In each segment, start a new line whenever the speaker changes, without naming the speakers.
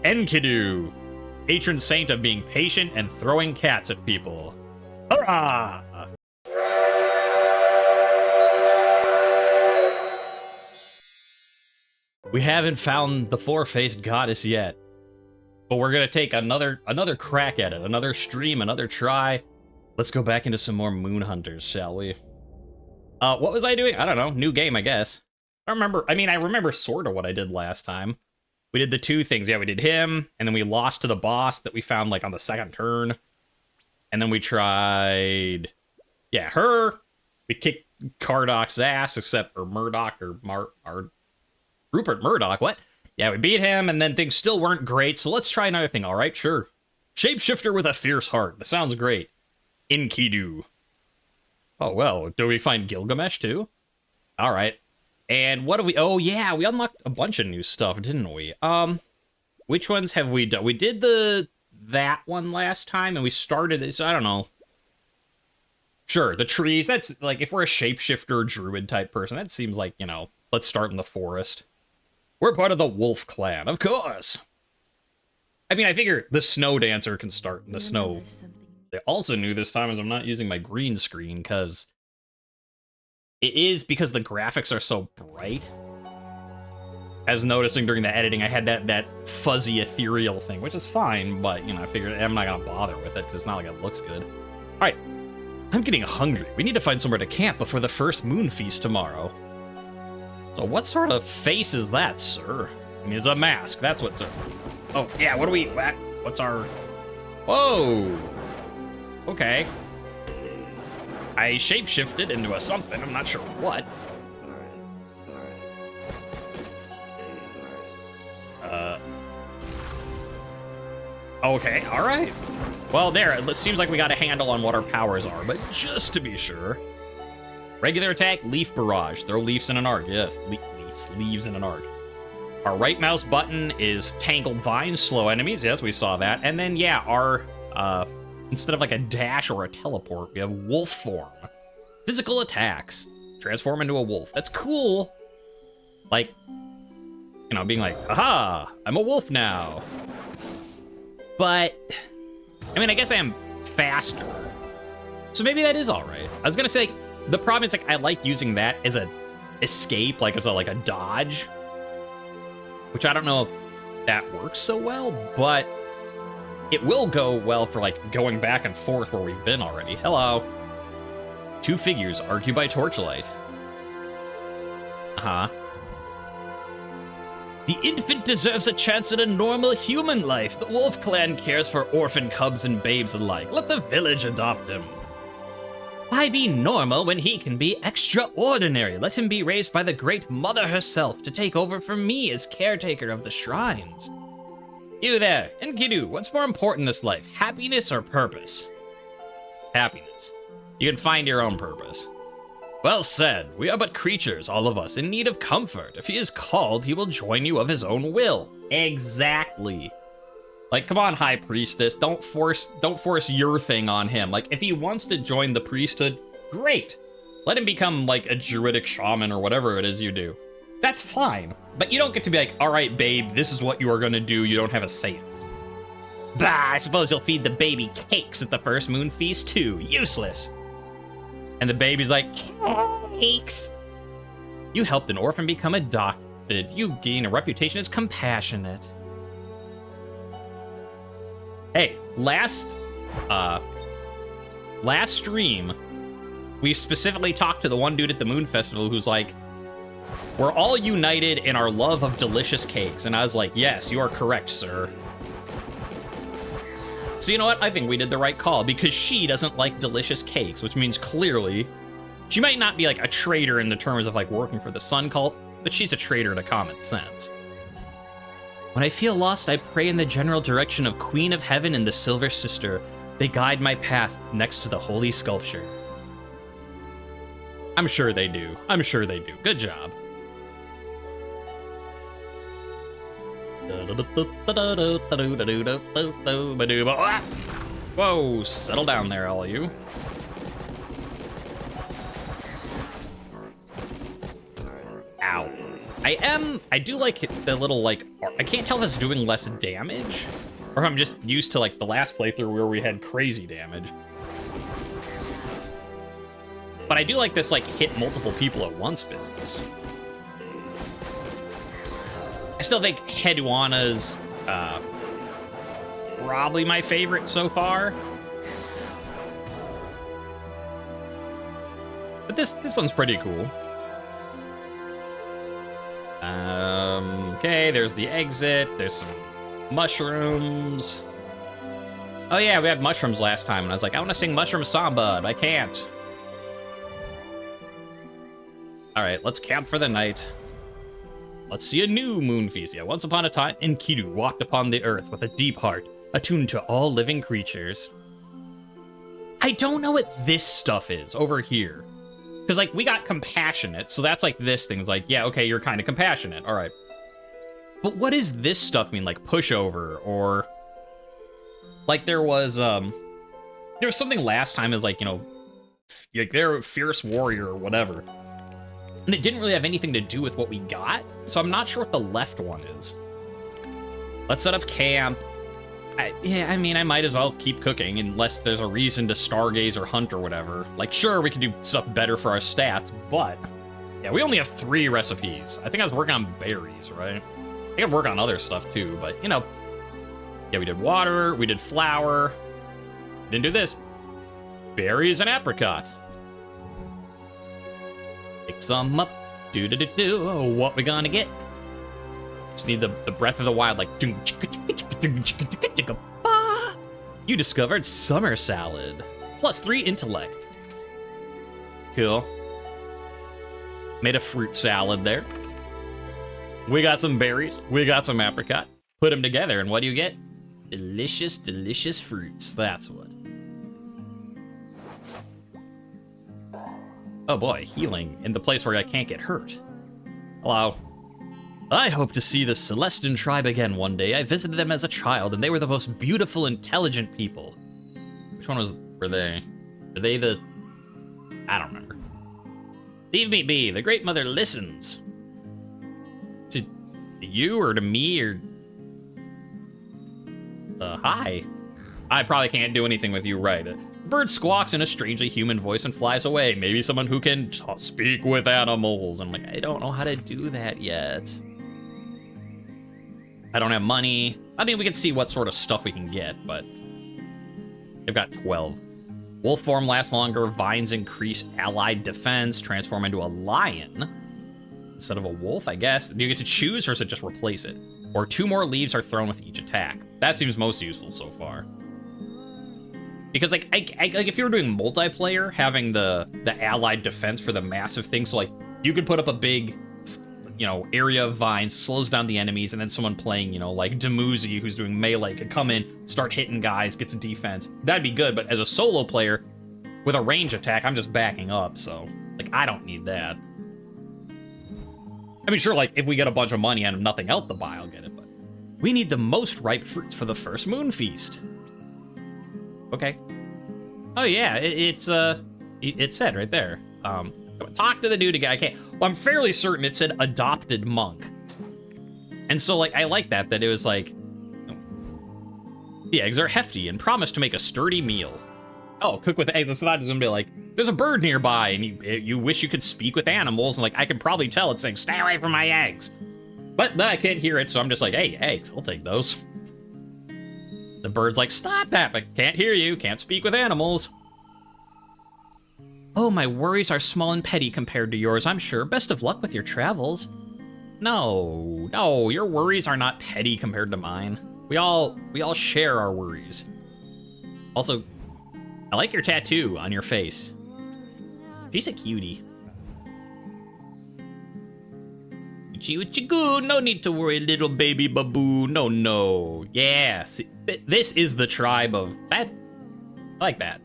Enkidu, patron saint of being patient and throwing cats at people. Hurrah! We haven't found the four-faced goddess yet, but we're gonna take another crack at it, another stream, another try. Let's go back into some more moon hunters, shall we? What was I doing? I don't know. New game, I guess. I remember. I mean, I remember sort of what I did last time. We did the two things. Yeah, we did him, and then we lost to the boss that we found like on the second turn, and then we tried, yeah, her. We kicked Cardoc's ass, except for Murdoch or Rupert Murdoch, what? Yeah, we beat him, and then things still weren't great, so let's try another thing, alright? Sure. Shapeshifter with a fierce heart. That sounds great. Enkidu. Oh, well, do we find Gilgamesh, too? Alright. And what do we... Oh, yeah, we unlocked a bunch of new stuff, didn't we? Which ones have we done? We did that one last time, and we started this, I don't know. Sure, the trees, that's, like, if we're a shapeshifter druid type person, that seems like, you know, let's start in the forest. We're part of the Wolf Clan, of course. I mean, I figure the Snow Dancer can start in the snow. They also knew this time as I'm not using my green screen, because it is because the graphics are so bright. As noticing during the editing, I had that fuzzy ethereal thing, which is fine, but, you know, I figured I'm not gonna bother with it, because it's not like it looks good. Alright, I'm getting hungry. We need to find somewhere to camp before the first moon feast tomorrow. So what sort of face is that, sir? I mean, it's a mask. That's what, sir. Oh, yeah, what do we... What's our... Whoa! Okay. I shapeshifted into a something. I'm not sure what. Okay, alright. Well, there. It seems like we got a handle on what our powers are, but just to be sure... Regular attack, leaf barrage. Throw leaves in an arc. Yes, leaves in an arc. Our right mouse button is tangled vines, slow enemies. Yes, we saw that. And then, yeah, our, instead of like a dash or a teleport, we have wolf form. Physical attacks. Transform into a wolf. That's cool. Like, you know, being like, aha, I'm a wolf now. But, I mean, I guess I am faster. So maybe that is all right. I was gonna say, like, the problem is, like, I like using that as a escape, like as a dodge, which I don't know if that works so well, but it will go well for like going back and forth where we've been already. Hello. Two figures argue by torchlight. Uh-huh. The infant deserves a chance at a normal human life. The Wolf Clan cares for orphan cubs and babes alike. Let the village adopt him. Why be normal when he can be extraordinary? Let him be raised by the Great Mother herself to take over for me as caretaker of the shrines. You there, Enkidu, what's more important in this life, happiness or purpose? Happiness. You can find your own purpose. Well said. We are but creatures, all of us, in need of comfort. If he is called, he will join you of his own will. Exactly. Like, come on, High Priestess, don't force your thing on him. Like, if he wants to join the priesthood, great. Let him become, like, a druidic shaman or whatever it is you do. That's fine. But you don't get to be like, all right, babe, this is what you are gonna do. You don't have a say in it. Bah, I suppose you'll feed the baby cakes at the first moon feast, too. Useless. And the baby's like, cakes. You helped an orphan become adopted. You gain a reputation as compassionate. Hey, last stream, we specifically talked to the one dude at the Moon Festival who's like, we're all united in our love of delicious cakes. And I was like, yes, you are correct, sir. So you know what? I think we did the right call because she doesn't like delicious cakes, which means clearly she might not be like a traitor in the terms of like working for the Sun Cult, but she's a traitor to common sense. When I feel lost, I pray in the general direction of Queen of Heaven and the Silver Sister. They guide my path next to the holy sculpture. I'm sure they do. I'm sure they do. Good job. Whoa, settle down there, all of you. Ow. I do like the little, like, I can't tell if it's doing less damage, or if I'm just used to, like, the last playthrough where we had crazy damage. But I do like this, like, hit multiple people at once business. I still think Heduana's probably my favorite so far. But this one's pretty cool. Okay, there's the exit. There's some mushrooms. Oh yeah, we had mushrooms last time, and I was like, I want to sing Mushroom Samba, but I can't. All right, let's camp for the night. Let's see a new moon feast. Yeah, once upon a time, Enkidu walked upon the earth with a deep heart, attuned to all living creatures. I don't know what this stuff is over here. Because, like, we got compassionate, so that's, like, this thing. It's like, yeah, okay, you're kind of compassionate. All right. But what does this stuff mean? Like, pushover, or... Like, there was something last time as, like, you know, like, they're a fierce warrior or whatever. And it didn't really have anything to do with what we got, so I'm not sure what the left one is. Let's set up camp. I mean, I might as well keep cooking unless there's a reason to stargaze or hunt or whatever. Like, sure, we can do stuff better for our stats, but... Yeah, we only have 3 recipes. I think I was working on berries, right? I think I'm working on other stuff, too, but, you know... Yeah, we did water, we did flour. Didn't do this. Berries and apricot. Pick some up. Do-do-do-do. Oh, what we gonna get? Just need the breath of the wild, like... You discovered summer salad. Plus 3 intellect. Cool. Made a fruit salad there. We got some berries. We got some apricot. Put them together, and what do you get? Delicious, delicious fruits. That's what. Oh boy, healing in the place where I can't get hurt. Hello. I hope to see the Celestin tribe again one day. I visited them as a child, and they were the most beautiful, intelligent people. Which one were they? Were they the... I don't remember. Leave me be. The Great Mother listens. To you, or to me, or... hi. I probably can't do anything with you, right? A bird squawks in a strangely human voice and flies away. Maybe someone who can speak with animals. I'm like, I don't know how to do that yet. I don't have money. I mean, we can see what sort of stuff we can get, but... I've got 12. Wolf form lasts longer. Vines increase allied defense. Transform into a lion. Instead of a wolf, I guess. Do you get to choose, or is it just replace it? Or 2 more leaves are thrown with each attack. That seems most useful so far. Because, like, like if you were doing multiplayer, having the allied defense for the massive thing, so, like, you could put up a big, you know, area of vines, slows down the enemies, and then someone playing, you know, like Demuzi, who's doing melee, could come in, start hitting guys, get some defense. That'd be good, but as a solo player, with a range attack, I'm just backing up, so, like, I don't need that. I mean, sure, like, if we get a bunch of money and nothing else to buy, I'll get it, but... We need the most ripe fruits for the first moon feast. Okay. Oh, yeah, it said right there. Talk to the dude again. I can't... Well, I'm fairly certain it said adopted monk. And so, like, I like that it was like... The eggs are hefty and promise to make a sturdy meal. Oh, cook with eggs. It's not just gonna be like, there's a bird nearby, and you wish you could speak with animals, and, like, I could probably tell it's saying, stay away from my eggs. But I can't hear it, so I'm just like, hey, eggs, I'll take those. The bird's like, stop that, but can't hear you, can't speak with animals. Oh, my worries are small and petty compared to yours, I'm sure. Best of luck with your travels. No, your worries are not petty compared to mine. We all share our worries. Also, I like your tattoo on your face. She's a cutie. Uchi-uchi-goo, no need to worry, little baby baboon. No. Yeah, see, this is the tribe of that. I like that.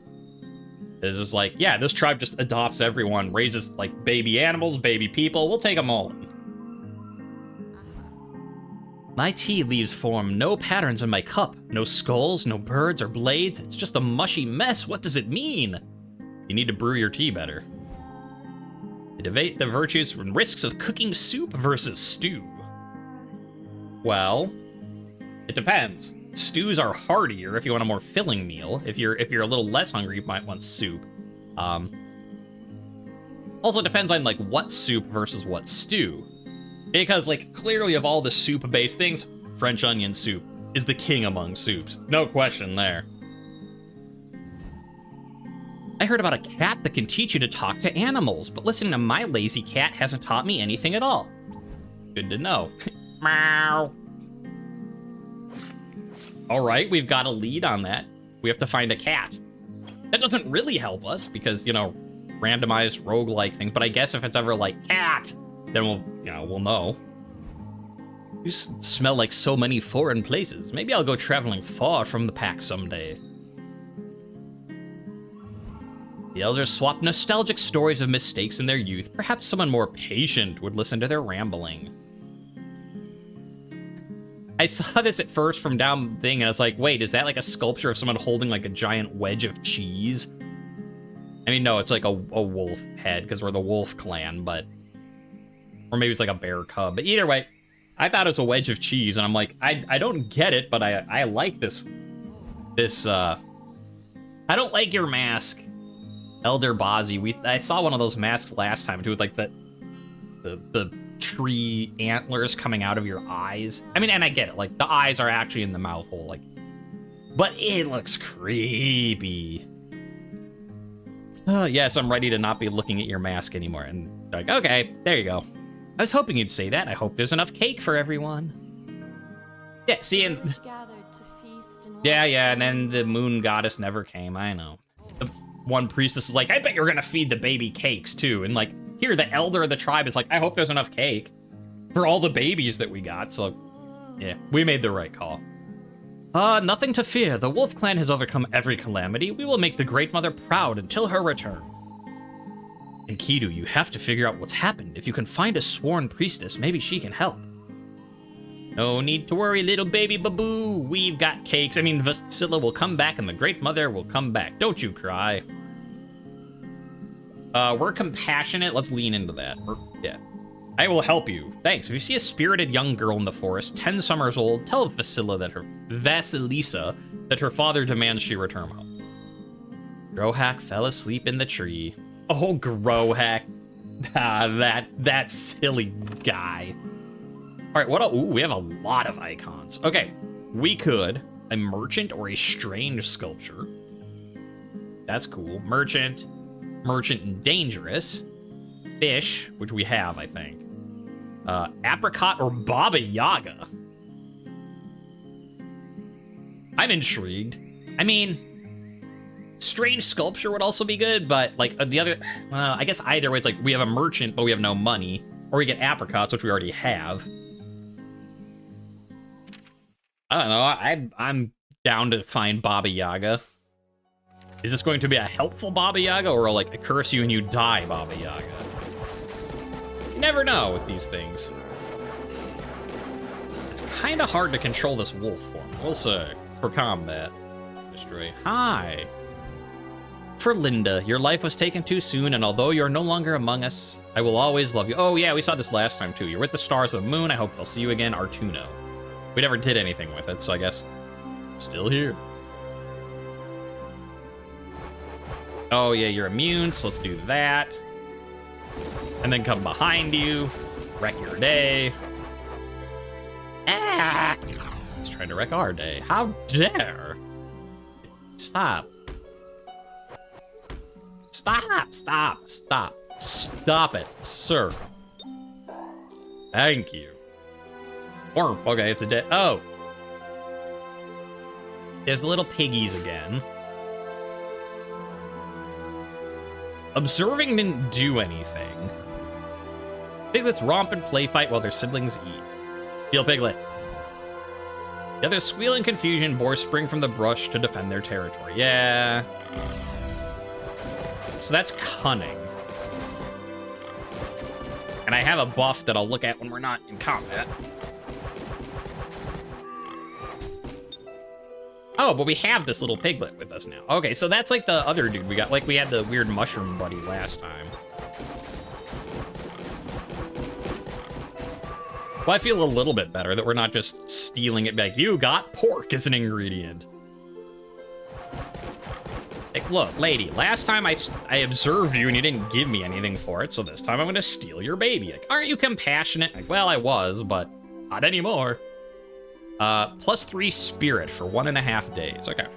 It's just like, yeah, this tribe just adopts everyone, raises, like, baby animals, baby people. We'll take them all in. My tea leaves form no patterns in my cup. No skulls, no birds or blades. It's just a mushy mess. What does it mean? You need to brew your tea better. Debate the virtues and risks of cooking soup versus stew. Well, it depends. Stews are heartier if you want a more filling meal. If you're a little less hungry, you might want soup. Also depends on like what soup versus what stew. Because like clearly of all the soup-based things, French onion soup is the king among soups. No question there. I heard about a cat that can teach you to talk to animals, but listening to my lazy cat hasn't taught me anything at all. Good to know. Meow. All right, we've got a lead on that. We have to find a cat. That doesn't really help us because, you know, randomized roguelike things, but I guess if it's ever like cat, then we'll know. You smell like so many foreign places. Maybe I'll go traveling far from the pack someday. The elders swap nostalgic stories of mistakes in their youth. Perhaps someone more patient would listen to their rambling. I saw this at first from down thing, and I was like, wait, is that like a sculpture of someone holding like a giant wedge of cheese? I mean, no, it's like a wolf head, because we're the wolf clan, but... Or maybe it's like a bear cub. But either way, I thought it was a wedge of cheese, and I'm like, I don't get it, but I like this... I don't like your mask, Elder Bozzy. I saw one of those masks last time, too, with like the tree antlers coming out of your eyes. I mean, and I get it, like the eyes are actually in the mouth hole, like, but it looks creepy. Yes, I'm ready to not be looking at your mask anymore. And like, okay, there you go. I was hoping you'd say that. I hope there's enough cake for everyone. Yeah, see, and yeah, and then the moon goddess never came. I know. The one priestess is like, I bet you're gonna feed the baby cakes too, and like, here, the elder of the tribe is like, I hope there's enough cake for all the babies that we got. So, yeah, we made the right call. Nothing to fear. The Wolf Clan has overcome every calamity. We will make the Great Mother proud until her return. Enkidu, you have to figure out what's happened. If you can find a sworn priestess, maybe she can help. No need to worry, little baby baboo. We've got cakes. I mean, Vasilla will come back and the Great Mother will come back. Don't you cry. We're compassionate. Let's lean into that. Yeah. I will help you. Thanks. If you see a spirited young girl in the forest, 10 summers old, tell Vasilisa that her father demands she return home. Grohack fell asleep in the tree. Oh, Grohack. That silly guy. All right, ooh, we have a lot of icons. Okay, we could a merchant or a strange sculpture. That's cool. Merchant and dangerous. Fish, which we have, I think. Apricot or Baba Yaga. I'm intrigued. I mean, strange sculpture would also be good, but like the other, I guess either way, it's like we have a merchant, but we have no money, or we get apricots, which we already have. I don't know. I'm down to find Baba Yaga. Is this going to be a helpful Baba Yaga or like a curse you and you die Baba Yaga? You never know with these things. It's kind of hard to control this wolf form. We'll say for combat. Destroy. Hi. For Linda, your life was taken too soon, and although you're no longer among us, I will always love you. Oh yeah, we saw this last time too. You're with the stars of the moon. I hope I'll see you again, Artuno. We never did anything with it, so I guess still here. Oh yeah, you're immune, so let's do that. And then come behind you, wreck your day. Ah! He's trying to wreck our day. How dare! Stop. Stop it, sir. Thank you. Or, okay, it's a dead. Oh. There's the little piggies again. Observing didn't do anything. Piglets romp and play fight while their siblings eat. Feel Piglet. The others squeal in confusion. Boars spring from the brush to defend their territory. Yeah. So that's cunning. And I have a buff that I'll look at when we're not in combat. Oh, but we have this little piglet with us now. Okay, so that's like the other dude we got. Like, we had the weird mushroom buddy last time. Well, I feel a little bit better that we're not just stealing it back. You got pork as an ingredient. Like, look, lady, last time I observed you and you didn't give me anything for it, so this time I'm gonna steal your baby. Like, aren't you compassionate? Like, well, I was, but not anymore. +3 spirit for 1.5 days. Okay.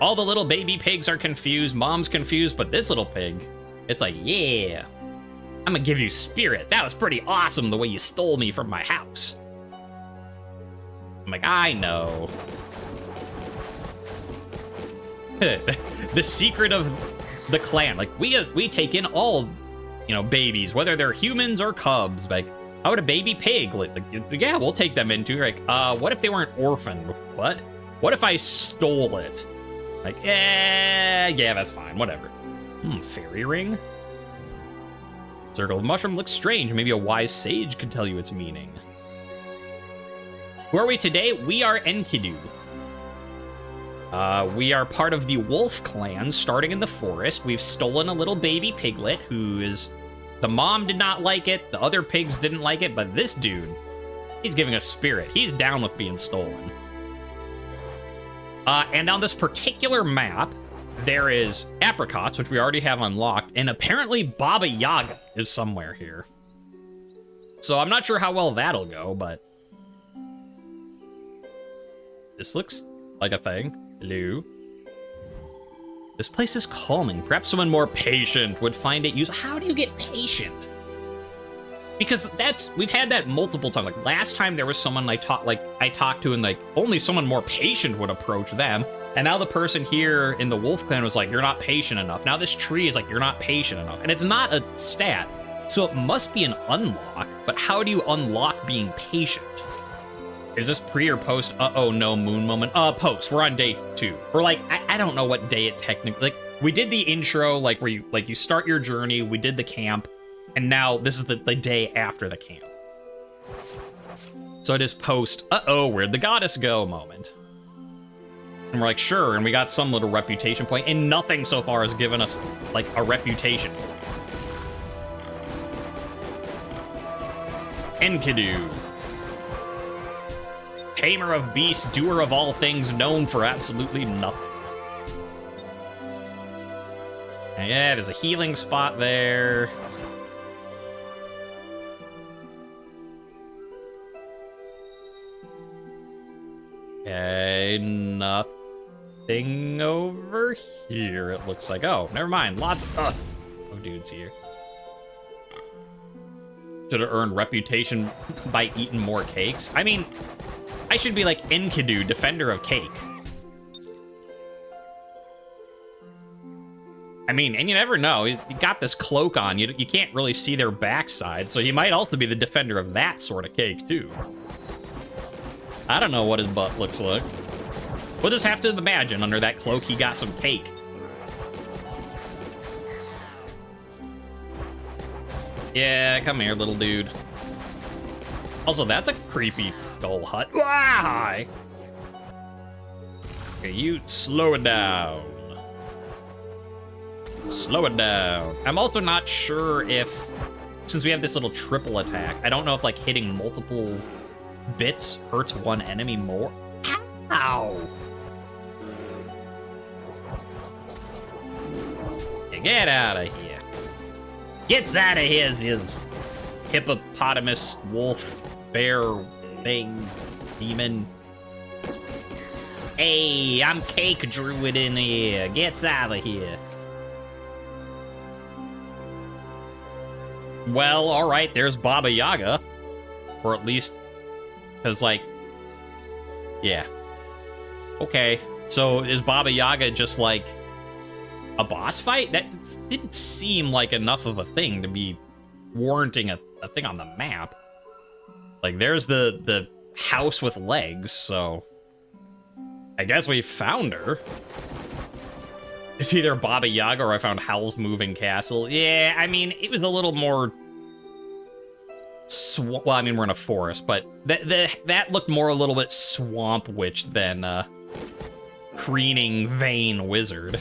All the little baby pigs are confused. Mom's confused, but this little pig, it's like, yeah, I'm gonna give you spirit. That was pretty awesome the way you stole me from my house. I'm like, I know. The secret of the clan. Like, we take in all, you know, babies, whether they're humans or cubs. Like, how would a baby pig? Like, yeah, we'll take them into. Like, what if they weren't orphaned? What? What if I stole it? Like, yeah, that's fine. Whatever. Fairy ring? Circle of mushroom looks strange. Maybe a wise sage could tell you its meaning. Who are we today? We are Enkidu. We are part of the wolf clan, starting in the forest. We've stolen a little baby piglet who is... The mom did not like it, the other pigs didn't like it, but this dude, he's giving us spirit. He's down with being stolen. And on this particular map, there is apricots, which we already have unlocked, and apparently Baba Yaga is somewhere here. So I'm not sure how well that'll go, but... This looks like a thing. Hello. This place is calming. Perhaps someone more patient would find it useful. How do you get patient? Because we've had that multiple times. Like, last time there was someone I talked to and, like, only someone more patient would approach them. And now the person here in the wolf clan was like, you're not patient enough. Now this tree is like, you're not patient enough. And it's not a stat. So it must be an unlock. But how do you unlock being patient? Is this pre or post? Uh-oh, no moon moment. Post. We're on day 2. We're like, I don't know what day it technically... Like, we did the intro, like, where you start your journey. We did the camp. And now this is the day after the camp. So it is post, uh-oh, where'd the goddess go moment. And we're like, sure, and we got some little reputation point, and nothing so far has given us, like, a reputation point. Enkidu. Tamer of beasts, doer of all things, known for absolutely nothing. And yeah, there's a healing spot there. Okay, nothing over here, it looks like. Oh, never mind. Lots of dudes here. Should have earned reputation by eating more cakes. I mean, I should be like Enkidu, defender of cake. I mean, and you never know. You got this cloak on. You can't really see their backside, so he might also be the defender of that sort of cake, too. I don't know what his butt looks like. We'll just have to imagine under that cloak he got some cake. Yeah, come here, little dude. Also, that's a creepy skull hut. Why? Okay, you slow it down. Slow it down. I'm also not sure if, since we have this little triple attack, I don't know if, like, hitting multiple bits hurts one enemy more. Ow! Yeah, get out of here. Gets out of here, his hippopotamus, wolf, bear, thing, demon. Hey, I'm Cake Druid in here. Gets out of here. Well, alright, there's Baba Yaga. Or at least, because, like, yeah. Okay, so is Baba Yaga just, like, a boss fight? That didn't seem like enough of a thing to be warranting a thing on the map. Like, there's the house with legs, so I guess we found her. It's either Baba Yaga or I found Howl's Moving Castle. Yeah, I mean, it was a little more... well, I mean, we're in a forest, but that looked more a little bit Swamp Witch than Preening Vein Wizard.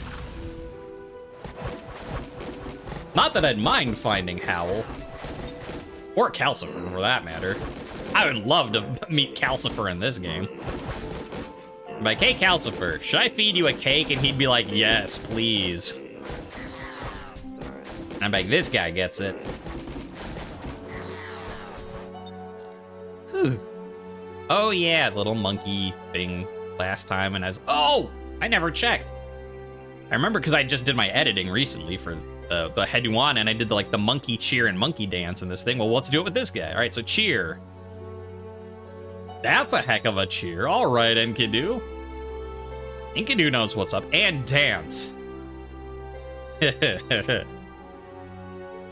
Not that I'd mind finding Howl. Or Calcifer, for that matter. I would love to meet Calcifer in this game. I'm like, hey, Calcifer, should I feed you a cake? And he'd be like, yes, please. And I'm like, this guy gets it. Whew. Oh, yeah, little monkey thing last time. And oh, I never checked. I remember because I just did my editing recently for the Heduan, and I did the monkey cheer and monkey dance in this thing. Well, let's do it with this guy. All right, so cheer. That's a heck of a cheer. All right, Enkidu. Enkidu knows what's up. And dance.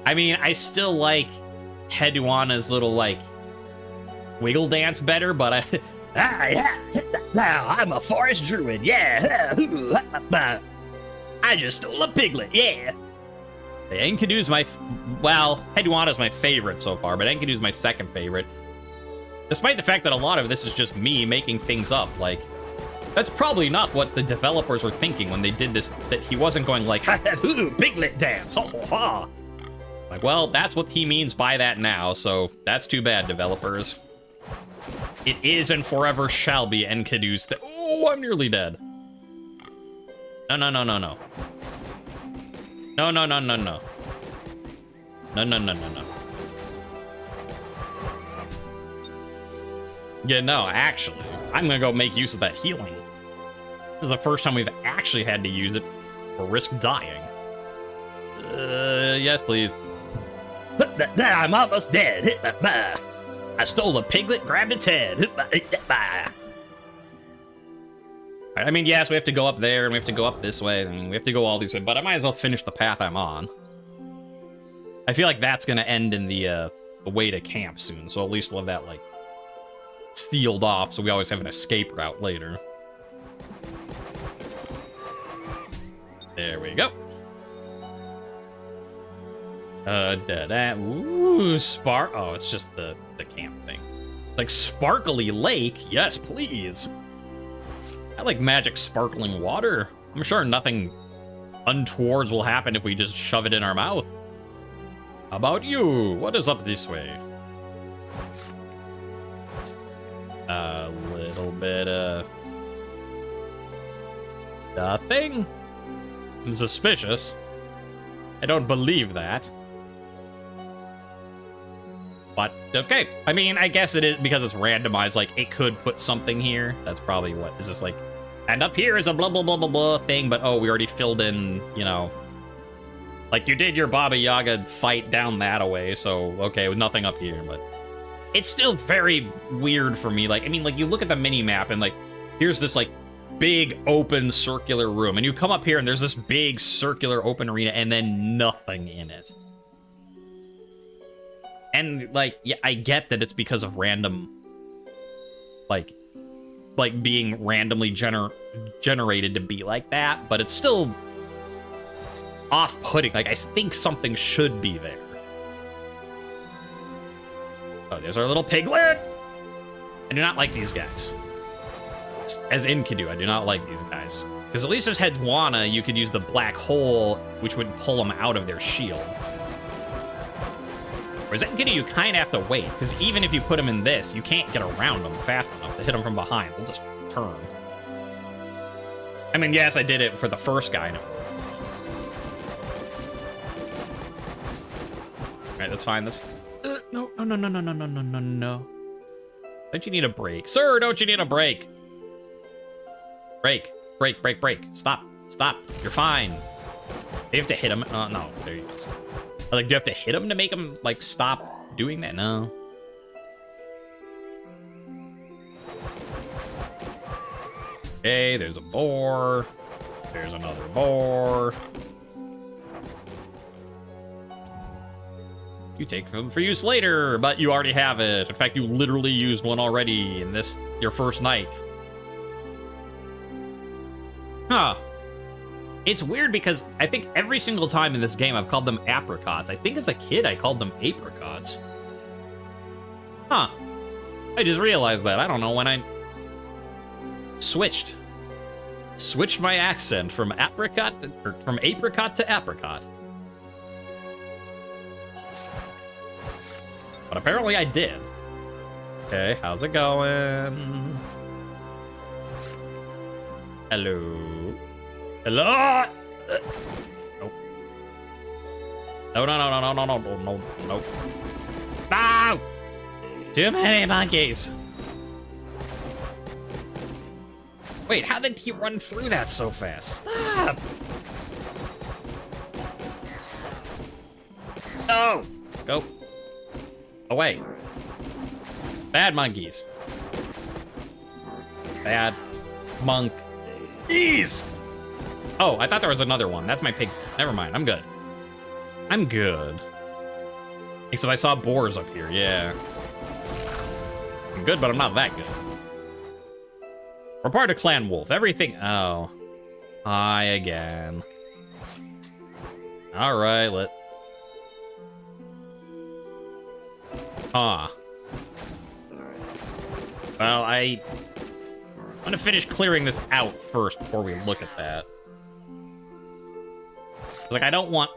I mean, I still like Heduana's little, wiggle dance better, but I'm a forest druid, yeah. I just stole a piglet, yeah. Enkidu's Heduana's my favorite so far, but Enkidu's my second favorite. Despite the fact that a lot of this is just me making things up, that's probably not what the developers were thinking when they did this, that he wasn't going piglet dance, ha. Well, that's what he means by that now, so that's too bad, developers. It is and forever shall be Enkidu's oh, I'm nearly dead. No. No. Yeah, no, actually, I'm gonna go make use of that healing. This is the first time we've actually had to use it or risk dying. Yes, please. I'm almost dead. I stole a piglet, grabbed its head. I mean, yes, we have to go up there, and we have to go up this way, and we have to go all these ways, but I might as well finish the path I'm on. I feel like that's gonna end in the way to camp soon, so at least we'll have that, sealed off, so we always have an escape route later. There we go. Ooh, oh, it's just the camp thing. Sparkly lake? Yes, please. I like magic sparkling water. I'm sure nothing untowards will happen if we just shove it in our mouth. How about you? What is up this way? A little bit of nothing? I'm suspicious. I don't believe that. But, okay. I mean, I guess it is because it's randomized, it could put something here. That's probably what is just and up here is a blah, blah, blah, blah, blah thing, but oh, we already filled in, you did your Baba Yaga fight down that away, so, okay, with nothing up here, but it's still very weird for me. I mean, you look at the mini-map, and, here's this, big, open, circular room, and you come up here, and there's this big, circular, open arena, and then nothing in it. And, yeah, I get that it's because of random, being randomly generated to be like that, but it's still off-putting. I think something should be there. Oh, there's our little piglet! I do not like these guys. As Enkidu, I do not like these guys. Because at least as Heduana, you could use the black hole, which would pull them out of their shield. Whereas Enkidu, you kind of have to wait, because even if you put them in this, you can't get around them fast enough to hit them from behind. They'll just turn. I mean, yes, I did it for the first guy. No. Alright, that's fine. That's... No. Don't you need a break? Sir, don't you need a break? Break. Stop. You're fine. You have to hit him. No, there you go. Do you have to hit him to make him, stop doing that? No. Okay, there's a boar. There's another boar. You take them for use later, but you already have it. In fact, you literally used one already in your first night. Huh. It's weird because I think every single time in this game I've called them apricots. I think as a kid I called them apricots. Huh. I just realized that. I don't know when I switched my accent from apricot to apricot. But apparently I did. Okay, how's it going? Hello? Hello? Nope. No, no, no, no, no, no, no, no, no. No! Too many monkeys. Wait, how did he run through that so fast? Stop! No! Go. Away. Bad monkeys. Bad monkeys. Oh, I thought there was another one. That's my pig. Never mind, I'm good. I'm good. Except I saw boars up here, yeah. I'm good, but I'm not that good. We're part of Clan Wolf. Everything. Oh. Hi again. Alright, Well, I want to finish clearing this out first before we look at that. Like, I don't want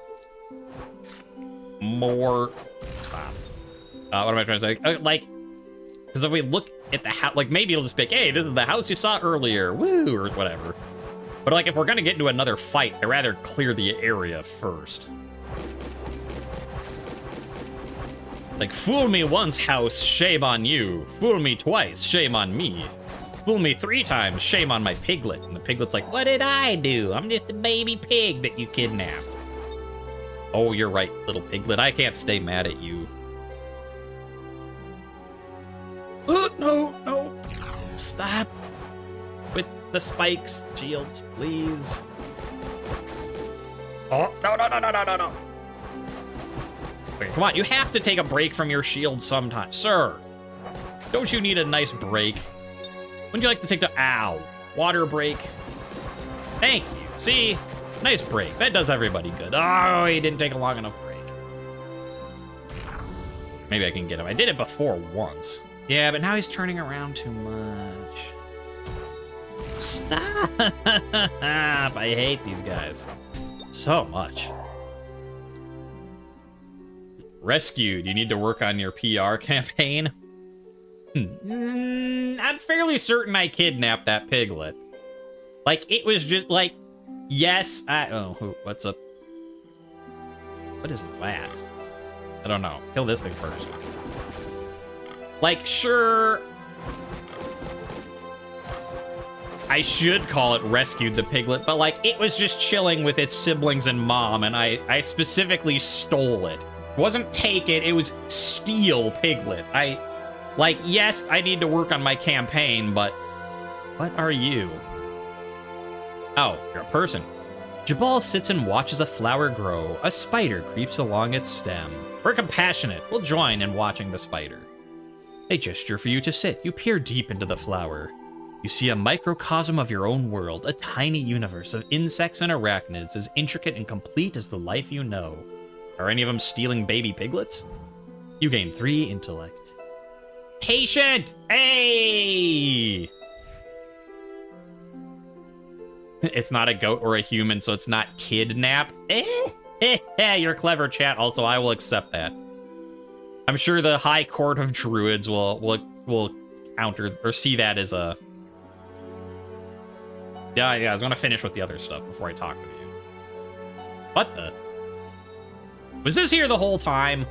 more. Stop. What am I trying to say? Like, because if we look at the house, like, maybe it'll just be like, hey, this is the house you saw earlier, woo, or whatever. But, like, if we're gonna get into another fight, I'd rather clear the area first. Like, fool me once, house, shame on you. Fool me twice, shame on me. Fool me 3 times, shame on my piglet. And the piglet's like, what did I do? I'm just a baby pig that you kidnapped. Oh, you're right, little piglet. I can't stay mad at you. Oh, no, no. Stop with the spikes, shields, please. Oh, no, no, no, no, no, no, no. Okay, come on, you have to take a break from your shield sometime. Sir, don't you need a nice break? Wouldn't you like to take the, ow, water break? Thank you. See? Nice break. That does everybody good. Oh, he didn't take a long enough break. Maybe I can get him. I did it before once. Yeah, but now he's turning around too much. Stop! I hate these guys so much. Rescued. You need to work on your PR campaign. I'm fairly certain I kidnapped that piglet. Like, it was just like, yes, what's up? What is that? I don't know. Kill this thing first. Like, sure, I should call it rescued the piglet, but like, it was just chilling with its siblings and mom, and I specifically stole it. It wasn't take it, it was steal piglet. Like, yes, I need to work on my campaign, but what are you? Oh, you're a person. Jabal sits and watches a flower grow. A spider creeps along its stem. We're compassionate. We'll join in watching the spider. They gesture for you to sit. You peer deep into the flower. You see a microcosm of your own world, a tiny universe of insects and arachnids as intricate and complete as the life you know. Are any of them stealing baby piglets? You gain 3 intellect. Patient! Hey! It's not a goat or a human, so it's not kidnapped. You're clever, chat. Also, I will accept that. I'm sure the High Court of Druids will counter or see that as a. Yeah. I was gonna finish with the other stuff before I talk with you. What the? Was this here the whole time?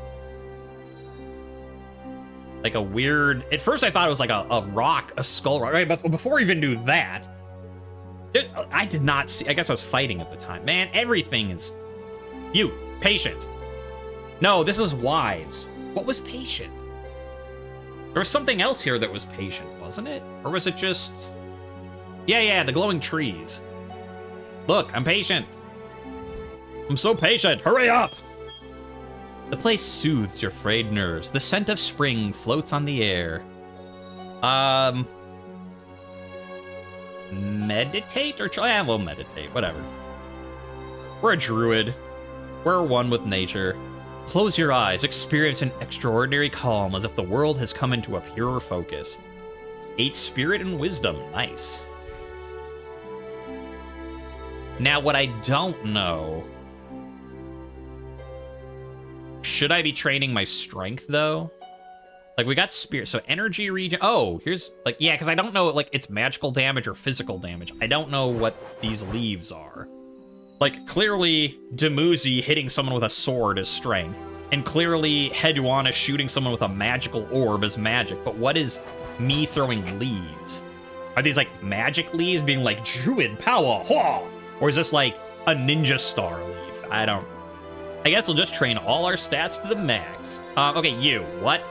Like a weird. At first, I thought it was like a rock, a skull rock. Right, but before I even knew that. I did not see. I guess I was fighting at the time. Man, everything is. You, patient. No, this is wise. What was patient? There was something else here that was patient, wasn't it? Or was it just. Yeah, the glowing trees. Look, I'm patient. I'm so patient. Hurry up! The place soothes your frayed nerves. The scent of spring floats on the air. Meditate or try? We'll meditate, whatever. We're a druid. We're one with nature. Close your eyes, experience an extraordinary calm as if the world has come into a purer focus. 8 spirit and wisdom, nice. Now, what I don't know... Should I be training my strength, though? Like, we got spirit, so energy regen. Oh, here's, like, yeah, because I don't know, like, it's magical damage or physical damage. I don't know what these leaves are. Like, clearly, Dumuzi hitting someone with a sword is strength. And clearly, Heduana shooting someone with a magical orb is magic. But what is me throwing leaves? Are these, like, magic leaves being like, Druid power, hua! Or is this, like, a ninja star leaf? I guess we'll just train all our stats to the max. Okay, you, what?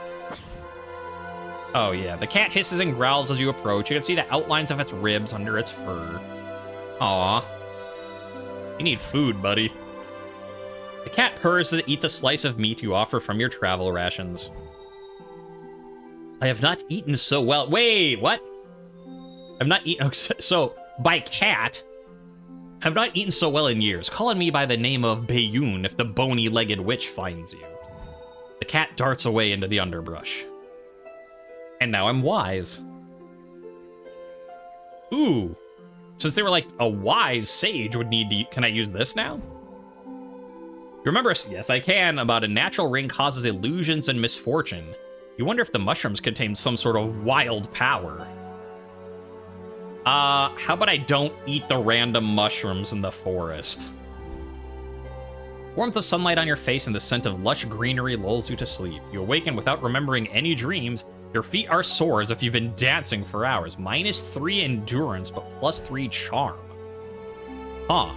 Oh, yeah. The cat hisses and growls as you approach. You can see the outlines of its ribs under its fur. Aw. You need food, buddy. The cat purrs as it eats a slice of meat you offer from your travel rations. I have not eaten so well. Wait, what? I've not eaten... So, by cat, I've not eaten so well in years. Calling me by the name of Bayun if the bony-legged witch finds you. The cat darts away into the underbrush. And now I'm wise. Ooh. Since they were like a wise sage would need to... Can I use this now? You remember, yes I can, about a natural ring causes illusions and misfortune. You wonder if the mushrooms contain some sort of wild power. How about I don't eat the random mushrooms in the forest? Warmth of sunlight on your face and the scent of lush greenery lulls you to sleep. You awaken without remembering any dreams. Your feet are sore as if you've been dancing for hours. -3 endurance, but +3 charm. Huh.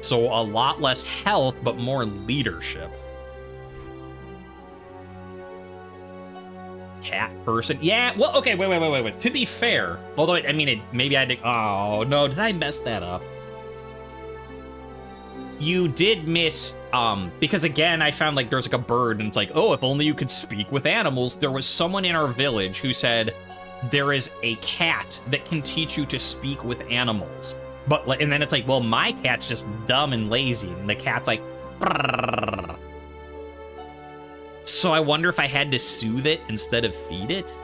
So a lot less health, but more leadership. Cat person. Yeah, well, okay, wait. To be fair, although, I mean, maybe I did... Oh, no, did I mess that up? You did miss, because again, I found like there's like a bird and it's like, oh, if only you could speak with animals. There was someone in our village who said there is a cat that can teach you to speak with animals. But, and then it's like, well, my cat's just dumb and lazy. And the cat's like, brrr. So I wonder if I had to soothe it instead of feed it?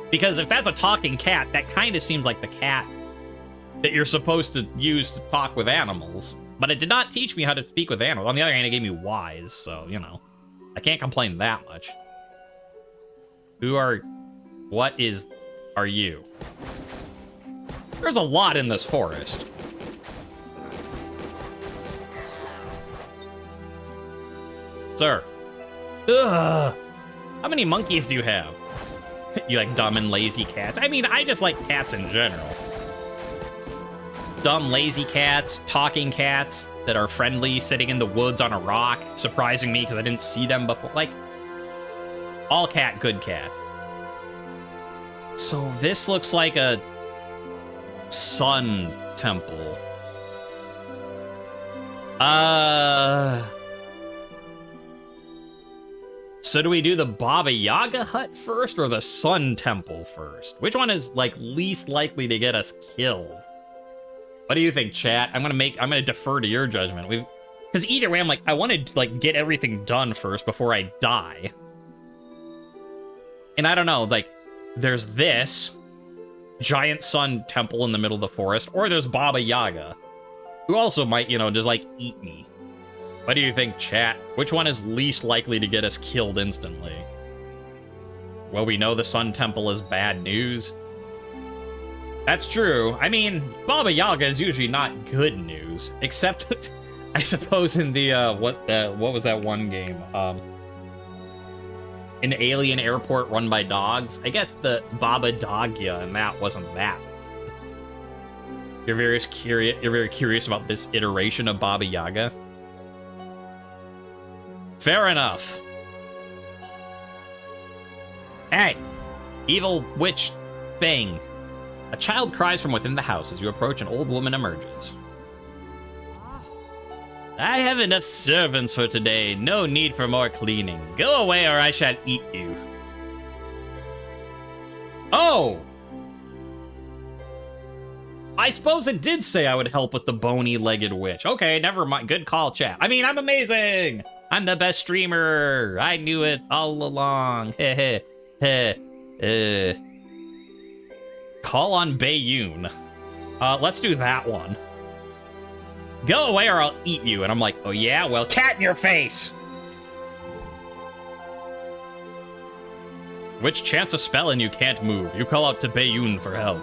Because if that's a talking cat, that kind of seems like the cat that you're supposed to use to talk with animals. But it did not teach me how to speak with animals. On the other hand, it gave me wise, so, you know. I can't complain that much. What are you? There's a lot in this forest. Sir. Ugh. How many monkeys do you have? You like dumb and lazy cats? I mean, I just like cats in general. Dumb, lazy cats, talking cats that are friendly, sitting in the woods on a rock, surprising me because I didn't see them before. Like, all cat, good cat. So this looks like a sun temple. So do we do the Baba Yaga hut first or the sun temple first? Which one is, like, least likely to get us killed? What do you think, chat? I'm gonna defer to your judgment. Because either way, I'm like, I want to, like, get everything done first before I die. And I don't know, like, there's this giant sun temple in the middle of the forest, or there's Baba Yaga, who also might, you know, just, like, eat me. What do you think, chat? Which one is least likely to get us killed instantly? Well, we know the sun temple is bad news. That's true. I mean, Baba Yaga is usually not good news, except that, I suppose in the, what was that one game? An alien airport run by dogs. I guess the Baba Dagya and that wasn't that. You're very curious about this iteration of Baba Yaga? Fair enough. Hey, evil witch thing. A child cries from within the house as you approach. An old woman emerges. I have enough servants for today. No need for more cleaning. Go away or I shall eat you. Oh! I suppose it did say I would help with the bony-legged witch. Okay, never mind. Good call, chat. I mean, I'm amazing! I'm the best streamer. I knew it all along. Heh heh. Call on Bayun. Let's do that one. Go away or I'll eat you. And I'm like, oh yeah? Well, cat in your face! Witch chants a spell and you can't move. You call out to Bayun for help.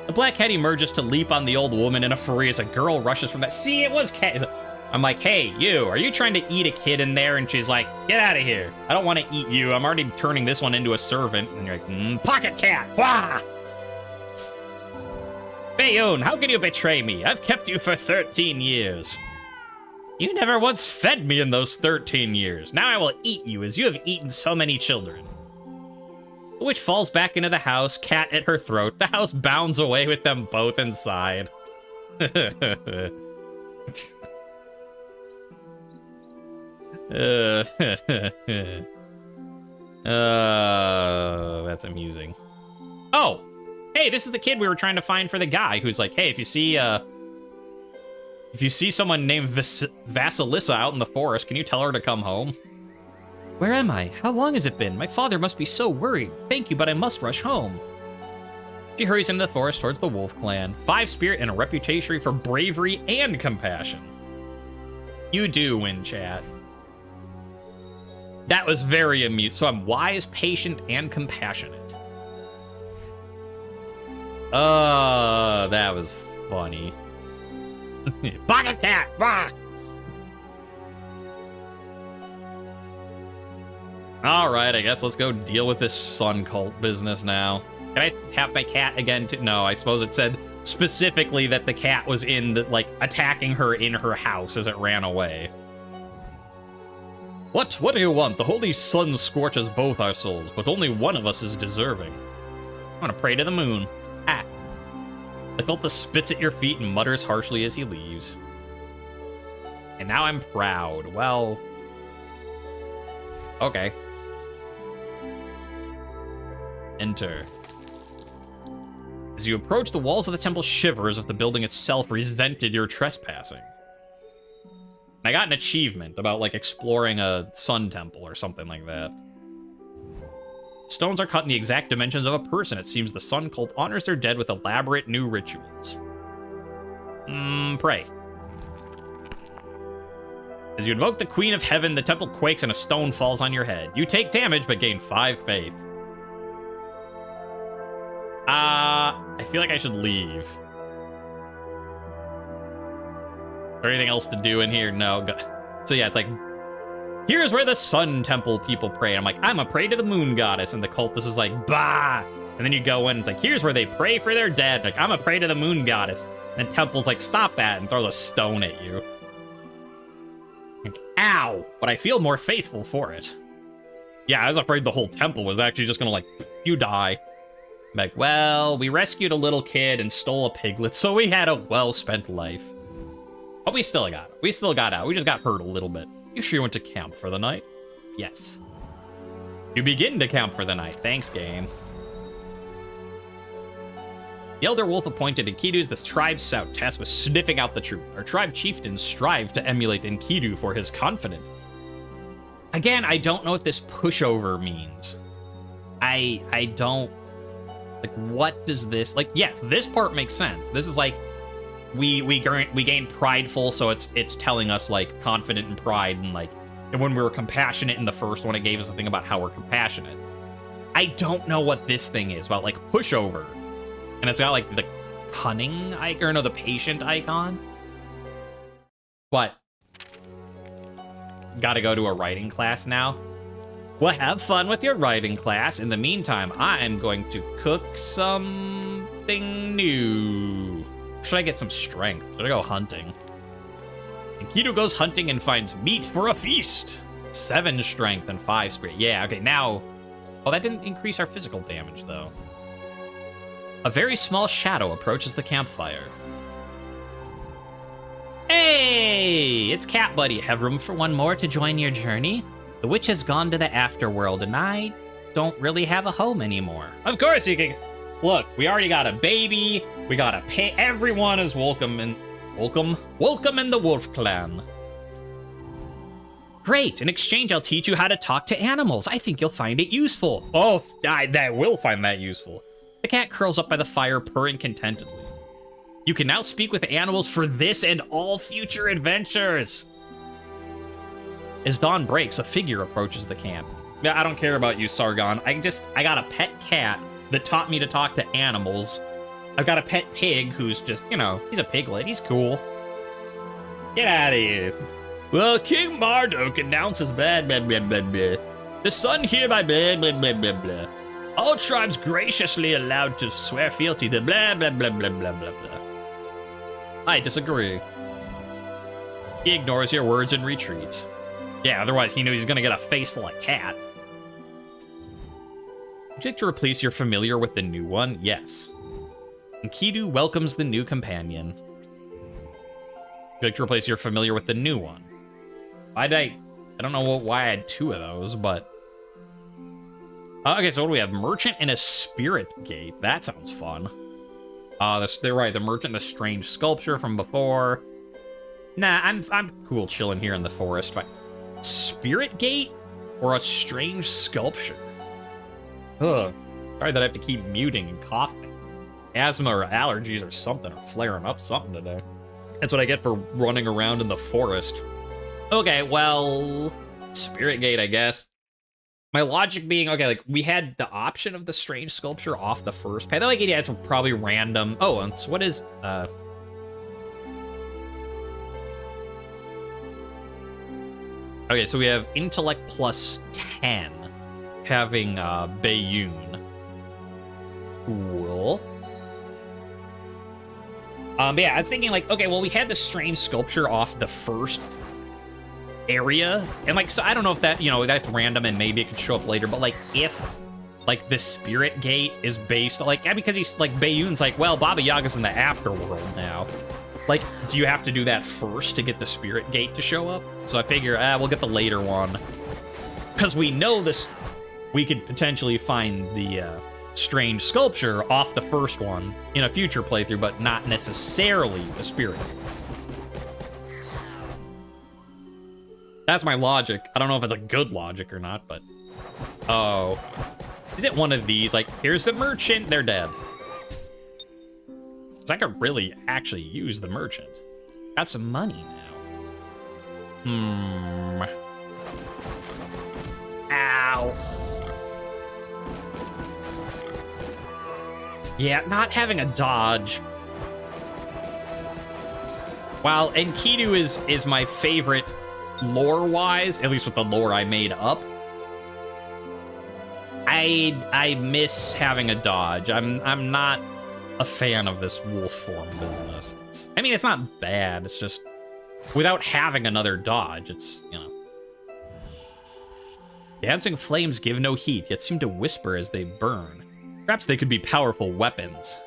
The black cat emerges to leap on the old woman in a fury as a girl rushes from that. See, it was cat. I'm like, hey, you, are you trying to eat a kid in there? And she's like, get out of here. I don't want to eat you. I'm already turning this one into a servant. And you're like, pocket cat. Wah! Bayun, how can you betray me? I've kept you for 13 years. You never once fed me in those 13 years. Now I will eat you as you have eaten so many children. The witch falls back into the house, cat at her throat. The house bounds away with them both inside. That's amusing. Oh, hey, this is the kid we were trying to find for the guy who's like, hey, if you see someone named Vasilissa out in the forest, can you tell her to come home? Where am I? How long has it been? My father must be so worried. Thank you, but I must rush home. She hurries into the forest towards the wolf clan. 5 spirit and a reputation for bravery and compassion. You do win, chat. That was very amusing. So I'm wise, patient, and compassionate. That was funny. Pocket cat! Bah! Alright, I guess let's go deal with this sun cult business now. Can I tap my cat again? No, I suppose it said specifically that the cat was in the, like, attacking her in her house as it ran away. What do you want? The holy sun scorches both our souls, but only one of us is deserving. I'm gonna pray to the moon. Ah. The cultist spits at your feet and mutters harshly as he leaves. And now I'm proud. Well... okay. Enter. As you approach, the walls of the temple shiver as if the building itself resented your trespassing. And I got an achievement about, like, exploring a sun temple or something like that. Stones are cut in the exact dimensions of a person. It seems the sun cult honors their dead with elaborate new rituals. Pray. As you invoke the Queen of Heaven, the temple quakes and a stone falls on your head. You take damage, but gain 5 faith. I feel like I should leave. Is there anything else to do in here? No. So yeah, it's like, here's where the sun temple people pray. And I'm like, I'm a pray to the moon goddess. And the cultist is like, bah! And then you go in, and it's like, here's where they pray for their dead. Like, I'm a pray to the moon goddess. And the temple's like, stop that, and throws a stone at you. Like, ow! But I feel more faithful for it. Yeah, I was afraid the whole temple was actually just gonna, like, you die. I'm like, well, we rescued a little kid and stole a piglet, so we had a well-spent life. But we still got it. We still got out. We just got hurt a little bit. You sure you went to camp for the night? Yes. You begin to camp for the night. Thanks, game. The Elder Wolf appointed Enkidu as the tribe's scout, tasked with sniffing out the truth. Our tribe chieftains strive to emulate Enkidu for his confidence. Again, I don't know what this pushover means. I don't... like, what does this... like, yes, this part makes sense. This is like, we gain prideful, so it's telling us, like, confident and pride, and, like, and when we were compassionate in the first one, it gave us a thing about how we're compassionate. I don't know what this thing is about, like, pushover. And it's got, like, the cunning icon, or no, the patient icon. What? Gotta go to a writing class now? Well, have fun with your writing class. In the meantime, I'm going to cook something new. Should I get some strength? Should I go hunting? Enkidu goes hunting and finds meat for a feast. 7 strength and 5 spirit. Yeah, okay, now... oh, that didn't increase our physical damage, though. A very small shadow approaches the campfire. Hey! It's Cat Buddy. Have room for one more to join your journey? The witch has gone to the afterworld, and I don't really have a home anymore. Of course you can... look, we already got a baby. We got a pay. Everyone is welcome in... welcome in the wolf clan. Great. In exchange, I'll teach you how to talk to animals. I think you'll find it useful. Oh, I will find that useful. The cat curls up by the fire, purring contentedly. You can now speak with animals for this and all future adventures. As dawn breaks, a figure approaches the camp. Yeah, I don't care about you, Sargon. I got a pet cat that taught me to talk to animals. I've got a pet pig who's just, you know, he's a piglet. He's cool. Get out of here. Well, King Marduk announces blah, blah, blah, blah, blah. The son hereby blah, blah, blah, blah, blah. All tribes graciously allowed to swear fealty to blah, blah, blah, blah, blah, blah, blah. I disagree. He ignores your words and retreats. Yeah, otherwise he knew he's gonna get a face full of cat. Would you like to replace your familiar with the new one? Yes. Enkidu welcomes the new companion. Would you like to replace your familiar with the new one? I don't know why I had two of those, but... okay, so what do we have? Merchant and a spirit gate. That sounds fun. They're right, the merchant, the strange sculpture from before. Nah, I'm cool chilling here in the forest. Spirit gate or a strange sculpture? Ugh. Sorry that I have to keep muting and coughing. Asthma or allergies or something are flaring up something today. That's what I get for running around in the forest. Okay, well, Spirit Gate, I guess. My logic being, okay, like, we had the option of the strange sculpture off the first path. Like, yeah, it's probably random. Oh, and so what is, okay, so we have intellect plus 10, having, Bayun. Cool. Yeah, I was thinking, like, okay, well, we had the strange sculpture off the first area, and, like, so I don't know if that, you know, that's random and maybe it could show up later, but, like, if, like, the Spirit Gate is based, like, yeah, because he's, like, Bayun's like, well, Baba Yaga's in the afterworld now. Like, do you have to do that first to get the Spirit Gate to show up? So I figure, we'll get the later one. Because we know this, we could potentially find the, strange sculpture off the first one in a future playthrough, but not necessarily the Spirit. That's my logic. I don't know if it's a good logic or not, but... Oh. Is it one of these? Like, here's the merchant, they're dead. Because I could really actually use the merchant. Got some money now. Ow. Yeah, not having a dodge. While Enkidu is my favorite lore-wise, at least with the lore I made up, I miss having a dodge. I'm not a fan of this wolf form business. I mean, it's not bad. It's just without having another dodge, it's, you know. Dancing flames give no heat, yet seem to whisper as they burn. Perhaps they could be powerful weapons.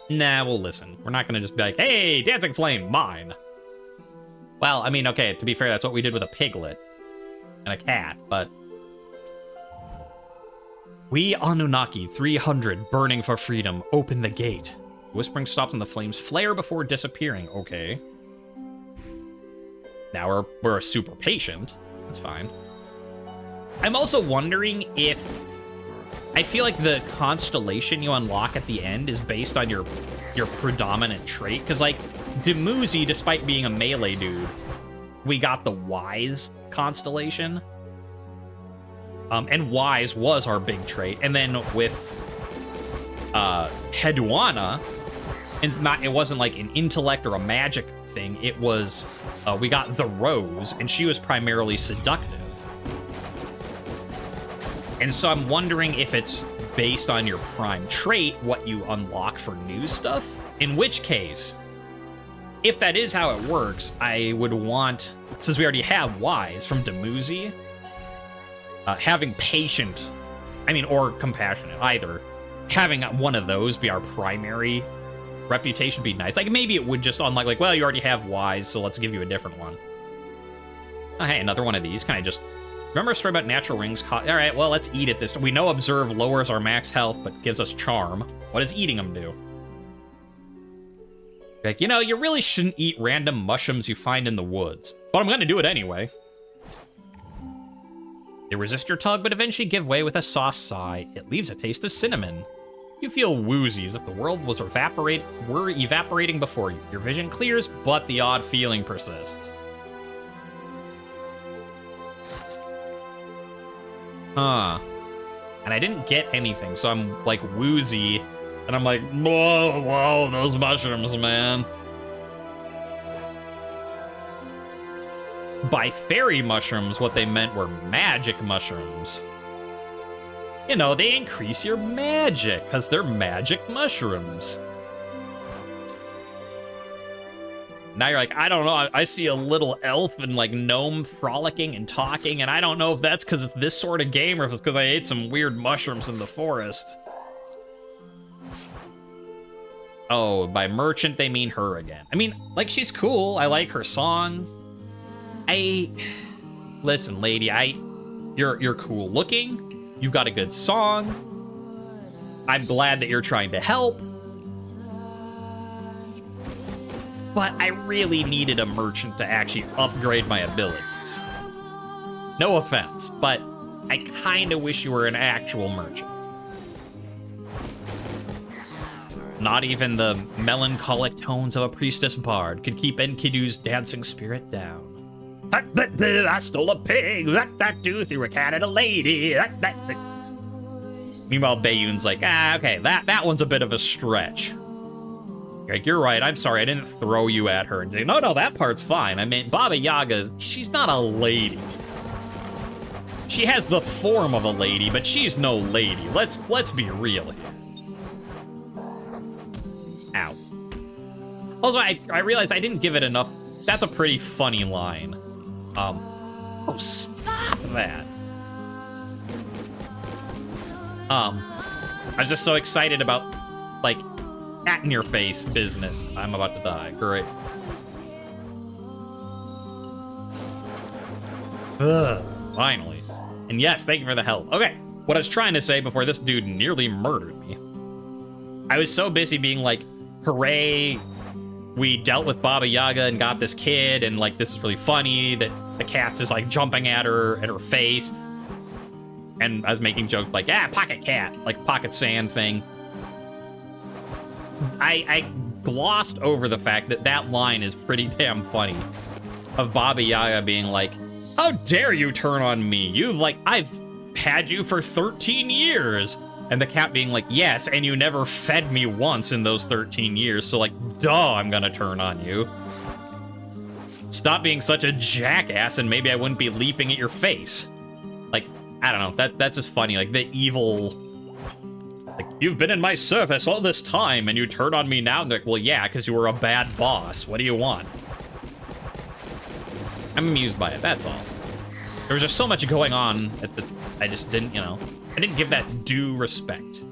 Nah, we'll listen. We're not gonna just be like, hey, dancing flame, mine. Well, I mean, okay, to be fair, that's what we did with a piglet and a cat, but... We Anunnaki 300 burning for freedom, open the gate. Whispering stops and the flames flare before disappearing. Okay. Now we're super patient. That's fine. I'm also wondering if... I feel like the constellation you unlock at the end is based on your predominant trait. Because, like, Dumuzi, despite being a melee dude, we got the Wise constellation. And Wise was our big trait. And then with Heduana, it wasn't like an intellect or a magic thing. It was, we got the Rose, and she was primarily seductive. And so I'm wondering if it's based on your prime trait, what you unlock for new stuff. In which case, if that is how it works, I would want, since we already have Wise from Dumuzi, having patient, or compassionate, either. Having one of those be our primary reputation would be nice. Like, maybe it would just unlock, like, well, you already have Wise, so let's give you a different one. Oh, hey, another one of these. Can I just... Remember a story about natural rings? All right, well, let's eat it this time. We know Observe lowers our max health, but gives us Charm. What does eating them do? Like, you know, you really shouldn't eat random mushrooms you find in the woods. But I'm gonna do it anyway. They resist your tug, but eventually give way with a soft sigh. It leaves a taste of cinnamon. You feel woozy, as if the world was evaporating before you. Your vision clears, but the odd feeling persists. Huh. And I didn't get anything, so I'm like woozy. And I'm like, whoa, those mushrooms, man. By fairy mushrooms, what they meant were magic mushrooms. You know, they increase your magic, because they're magic mushrooms. Now you're like, I don't know, I see a little elf and like gnome frolicking and talking, and I don't know if that's because it's this sort of game or if it's because I ate some weird mushrooms in the forest. Oh, by merchant, they mean her again. I mean, like, she's cool. I like her song. Listen, lady, you're cool looking. You've got a good song. I'm glad that you're trying to help. But I really needed a merchant to actually upgrade my abilities. No offense, but I kind of wish you were an actual merchant. Not even the melancholic tones of a priestess bard could keep Enkidu's dancing spirit down. I stole a pig, that do threw a cat at a lady. Meanwhile, Bayoon's like, okay, that one's a bit of a stretch. Like, you're right, I'm sorry, I didn't throw you at her. And no, that part's fine. I mean, Baba Yaga, she's not a lady. She has the form of a lady, but she's no lady. Let's be real here. Ow. Also, I realized I didn't give it enough. That's a pretty funny line. Oh, stop that. I was just so excited about, like, cat in your face business. I'm about to die. Great. Ugh, finally. And yes, thank you for the help. Okay, what I was trying to say before this dude nearly murdered me. I was so busy being like, hooray, we dealt with Baba Yaga and got this kid, and like, this is really funny that the cat's just like jumping at her face. And I was making jokes like, pocket cat, like pocket sand thing. I glossed over the fact that that line is pretty damn funny. Of Baba Yaga being like, how dare you turn on me? I've had you for 13 years. And the cat being like, yes, and you never fed me once in those 13 years, so like, duh, I'm gonna turn on you. Stop being such a jackass and maybe I wouldn't be leaping at your face. Like, I don't know, that's just funny, like the evil, like, you've been in my service all this time and you turn on me now? And they're like, well, yeah, because you were a bad boss. What do you want? I'm amused by it, that's all. There was just so much going on I just didn't, I didn't give that due respect.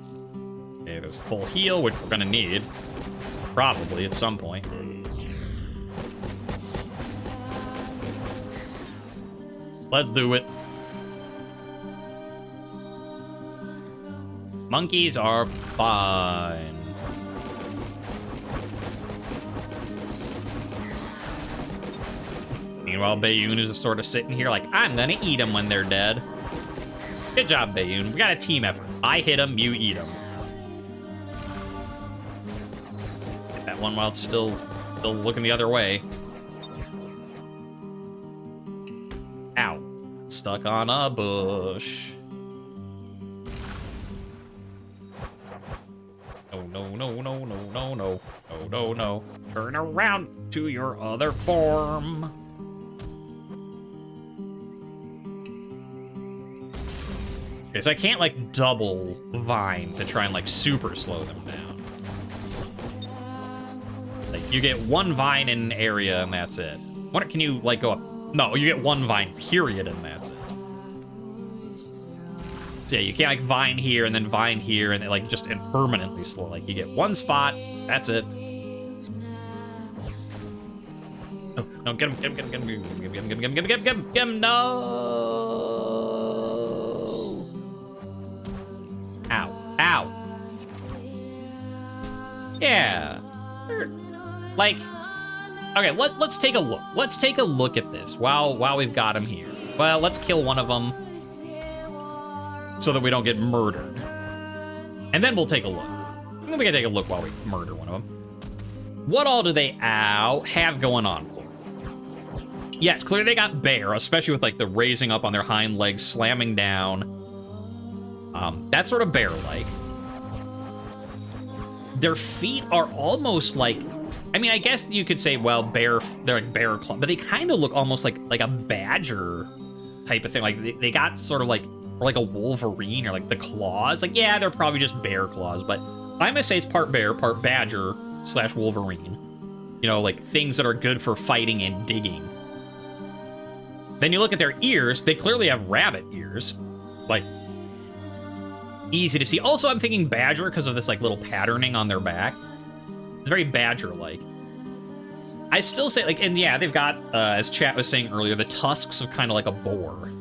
Okay, there's full heal, which we're gonna need. Probably at some point. Let's do it. Monkeys are fine. Meanwhile, Bayoon is just sort of sitting here like, I'm gonna eat them when they're dead. Good job, Bayoon. We got a team effort. I hit him, you eat him. Get that one while it's still looking the other way. Ow. Stuck on a bush. No. Turn around to your other form. Okay, so I can't, like, double Vine to try and, like, super slow them down. Like, you get one Vine in an area, and that's it. What, can you, like, go up? No, you get one Vine, period, and that's it. So, yeah, you can't, like, Vine here, and then Vine here, and, like, just permanently slow. Like, you get one spot, that's it. No, get him, no! Ow. Yeah. Like, okay, let's take a look. Let's take a look at this while we've got him here. Well, let's kill one of them so that we don't get murdered. And then we'll take a look. And then we can take a look while we murder one of them. What all do they have going on for them? Yes, clearly they got bear, especially with like the raising up on their hind legs, slamming down. That's sort of bear-like. Their feet are almost like, I mean, I guess you could say, well, they're like bear claw, but they kind of look almost like a badger type of thing. Like they got sort of like, or like a Wolverine or like the claws. Like, yeah, they're probably just bear claws, but I'm gonna say it's part bear, part badger / Wolverine. You know, like things that are good for fighting and digging. Then you look at their ears, they clearly have rabbit ears. Like, easy to see. Also, I'm thinking badger because of this like little patterning on their back. It's very badger-like. I still say, like, and yeah, they've got, as chat was saying earlier, the tusks of kind of like a boar.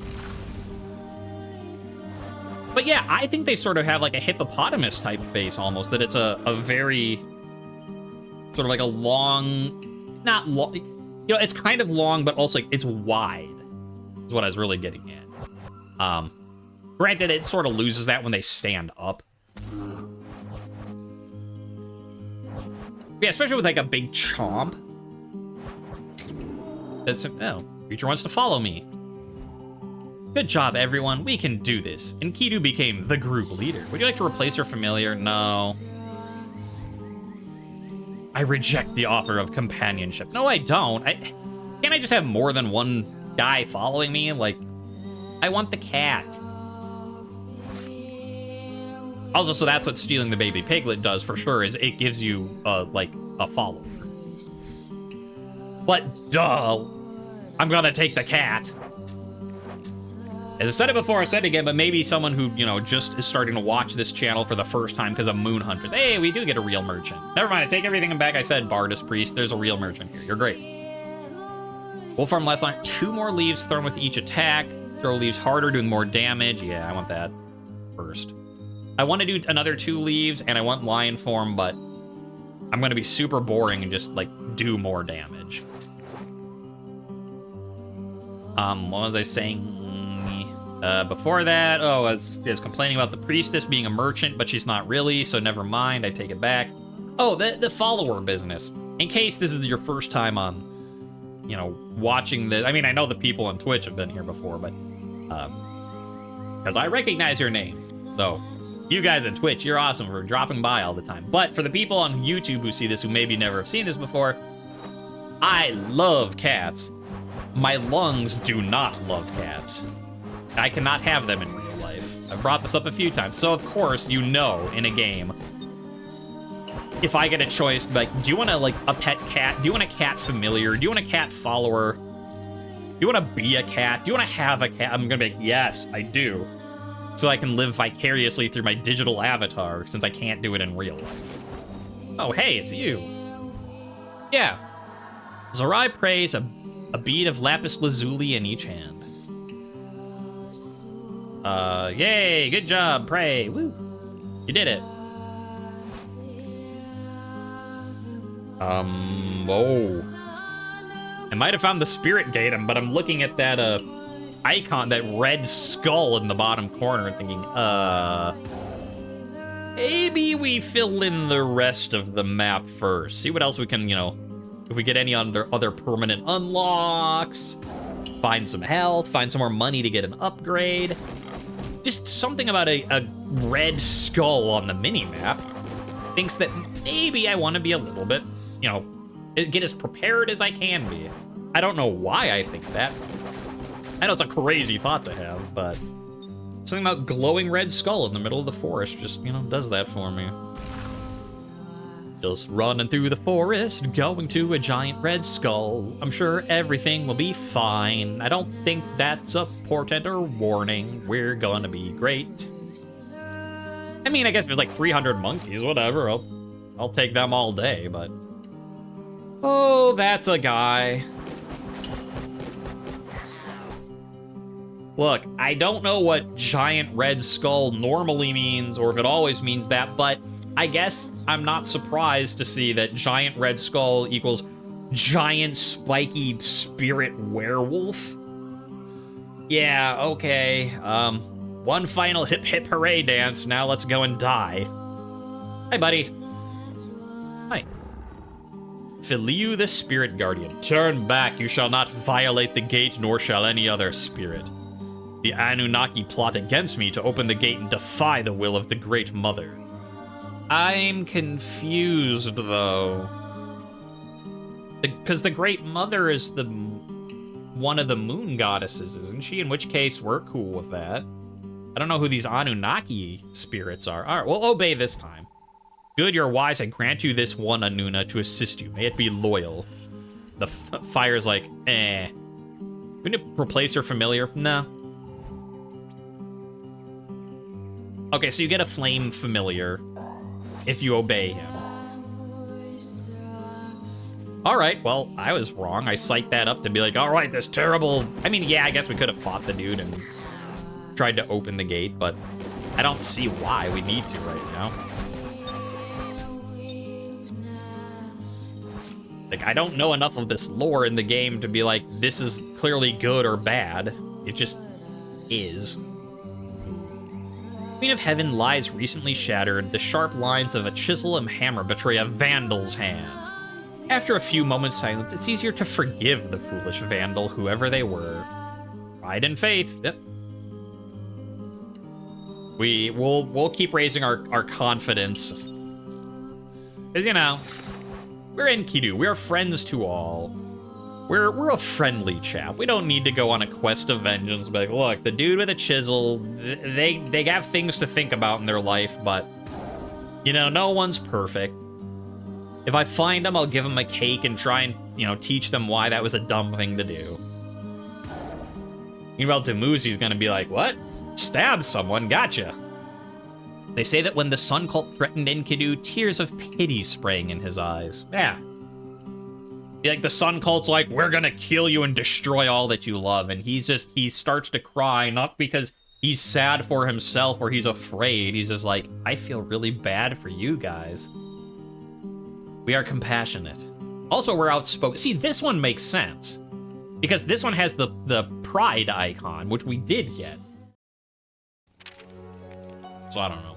But yeah, I think they sort of have like a hippopotamus-type face almost, that it's a very, sort of like a long, not long, you know, it's kind of long, but also like, it's wide, is what I was really getting at. Granted, it sort of loses that when they stand up. Yeah, especially with like a big chomp. That's, oh, creature wants to follow me. Good job, everyone. We can do this. Enkidu became the group leader. Would you like to replace your familiar? No. I reject the offer of companionship. No, I don't. Can't I just have more than one guy following me? Like, I want the cat. Also, so that's what stealing the baby piglet does for sure, is it gives you, like, a follower. But, duh, I'm gonna take the cat. As I said it before, I said it again, but maybe someone who, you know, just is starting to watch this channel for the first time because of Moon Hunters. Hey, we do get a real merchant. Never mind, I take everything back I said, Bardus Priest. There's a real merchant here. You're great. Wolf Farm last line. 2 more leaves thrown with each attack. Throw leaves harder, doing more damage. Yeah, I want that first. I want to do another 2 leaves, and I want lion form, but I'm going to be super boring and just, like, do more damage. What was I saying? Before that, oh, I was complaining about the priestess being a merchant, but she's not really, so never mind, I take it back. Oh, the follower business. In case this is your first time on, you know, watching the, I mean, I know the people on Twitch have been here before, but, because I recognize your name, though. You guys on Twitch, you're awesome for dropping by all the time. But for the people on YouTube who see this, who maybe never have seen this before, I love cats. My lungs do not love cats. I cannot have them in real life. I've brought this up a few times. So, of course, you know, in a game, if I get a choice, like, do you want to, like, a pet cat? Do you want a cat familiar? Do you want a cat follower? Do you want to be a cat? Do you want to have a cat? I'm going to be like, yes, I do. So I can live vicariously through my digital avatar, since I can't do it in real life. Oh, hey, it's you. Yeah. Zorai prays a bead of lapis lazuli in each hand. Yay, good job, pray, woo. You did it. Whoa. I might have found the spirit gate, but I'm looking at that, icon, that red skull in the bottom corner and thinking, maybe we fill in the rest of the map first. See what else we can, you know, if we get any other permanent unlocks, find some health, find some more money to get an upgrade. Just something about a red skull on the mini-map thinks that maybe I want to be a little bit, you know, get as prepared as I can be. I don't know why I think that. I know it's a crazy thought to have, but something about glowing red skull in the middle of the forest just, you know, does that for me. Just running through the forest, going to a giant red skull. I'm sure everything will be fine. I don't think that's a portent or warning. We're gonna be great. I mean, I guess there's like 300 monkeys, whatever. I'll take them all day, but... Oh, that's a guy. Look, I don't know what giant red skull normally means, or if it always means that, but I guess I'm not surprised to see that giant red skull equals giant spiky spirit werewolf. Yeah, okay. One final hip hip hooray dance. Now let's go and die. Hi, buddy. Hi. Filiu the Spirit Guardian. Turn back. You shall not violate the gate, nor shall any other spirit. The Anunnaki plot against me to open the gate and defy the will of the Great Mother. I'm confused, though. Because the Great Mother is one of the moon goddesses, isn't she? In which case, we're cool with that. I don't know who these Anunnaki spirits are. All right, we'll obey this time. Good, you're wise. I grant you this one Anuna to assist you. May it be loyal. The fire's like, eh. We need to replace her familiar? No. Okay, so you get a flame familiar if you obey him. All right, well, I was wrong. I psyched that up to be like, all right, this terrible... I mean, yeah, I guess we could have fought the dude and tried to open the gate, but I don't see why we need to right now. Like, I don't know enough of this lore in the game to be like, this is clearly good or bad. It just is. Queen of Heaven lies recently shattered. The sharp lines of a chisel and hammer betray a vandal's hand. After a few moments' silence, it's easier to forgive the foolish vandal, whoever they were. Pride and faith. Yep. We'll keep raising our confidence. Because, you know, we're Enkidu. We're friends to all. We're a friendly chap. We don't need to go on a quest of vengeance. But like, look, the dude with a chisel, they have things to think about in their life, but, you know, no one's perfect. If I find them, I'll give them a cake and try and, you know, teach them why that was a dumb thing to do. Meanwhile, Dumuzi's gonna be like, what? Stab someone? Gotcha. They say that when the Sun Cult threatened Enkidu, tears of pity sprang in his eyes. Yeah. Like, the Sun Cult's like, we're gonna kill you and destroy all that you love. And he starts to cry, not because he's sad for himself or he's afraid. He's just like, I feel really bad for you guys. We are compassionate. Also, we're outspoken. See, this one makes sense. Because this one has the pride icon, which we did get. So I don't know.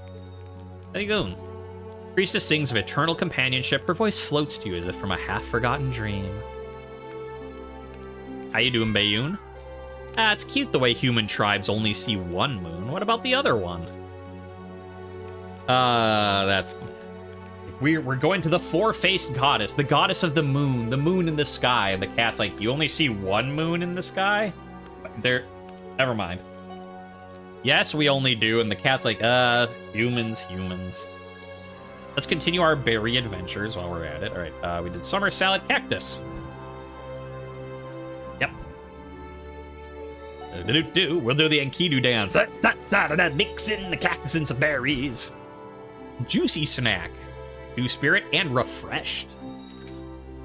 There you go. Priestess sings of eternal companionship. Her voice floats to you as if from a half-forgotten dream. How you doing, Bayoon? Ah, it's cute the way human tribes only see one moon. What about the other one? That's... We're going to the four-faced goddess, the goddess of the moon in the sky. And the cat's like, you only see one moon in the sky? Never mind. Yes, we only do. And the cat's like, humans. Let's continue our berry adventures while we're at it. All right, we did summer salad cactus. Yep. We'll do the Enkidu dance. Mix in the cactus and some berries. Juicy snack. New spirit and refreshed.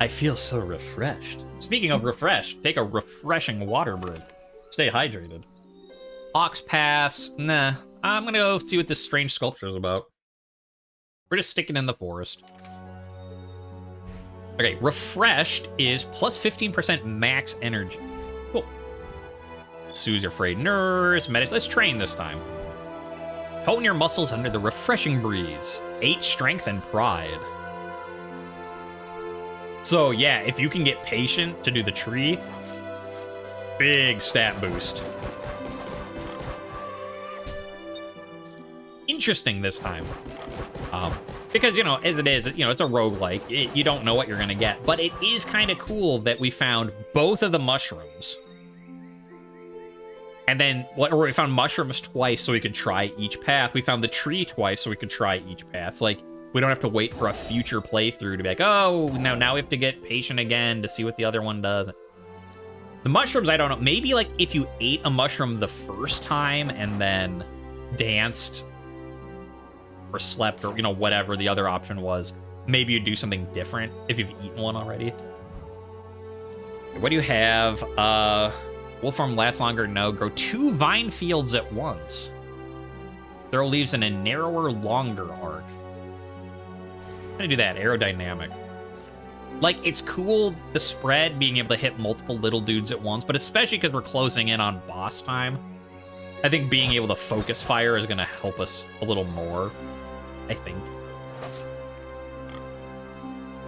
I feel so refreshed. Speaking of refreshed, take a refreshing water break. Stay hydrated. Ox pass. Nah. I'm gonna go see what this strange sculpture is about. We're just sticking in the forest. Okay, refreshed is plus 15% max energy. Cool. Soothes your frayed nerves. Let's train this time. Tone your muscles under the refreshing breeze. 8 strength and pride. So yeah, if you can get patient to do the tree, big stat boost. Interesting this time. Because, you know, as it is, you know, it's a roguelike. You don't know what you're gonna get. But it is kind of cool that we found both of the mushrooms. And then we found mushrooms twice so we could try each path. We found the tree twice so we could try each path. It's like, we don't have to wait for a future playthrough to be like, oh, now we have to get patient again to see what the other one does. The mushrooms, I don't know. Maybe, like, if you ate a mushroom the first time and then danced or slept or, you know, whatever the other option was, maybe you'd do something different if you've eaten one already. What do you have? Wolfram lasts longer? No. Grow 2 vine fields at once. Throw leaves in a narrower, longer arc. I'm gonna do that. Aerodynamic. Like, it's cool, the spread, being able to hit multiple little dudes at once, but especially because we're closing in on boss time, I think being able to focus fire is gonna help us a little more, I think.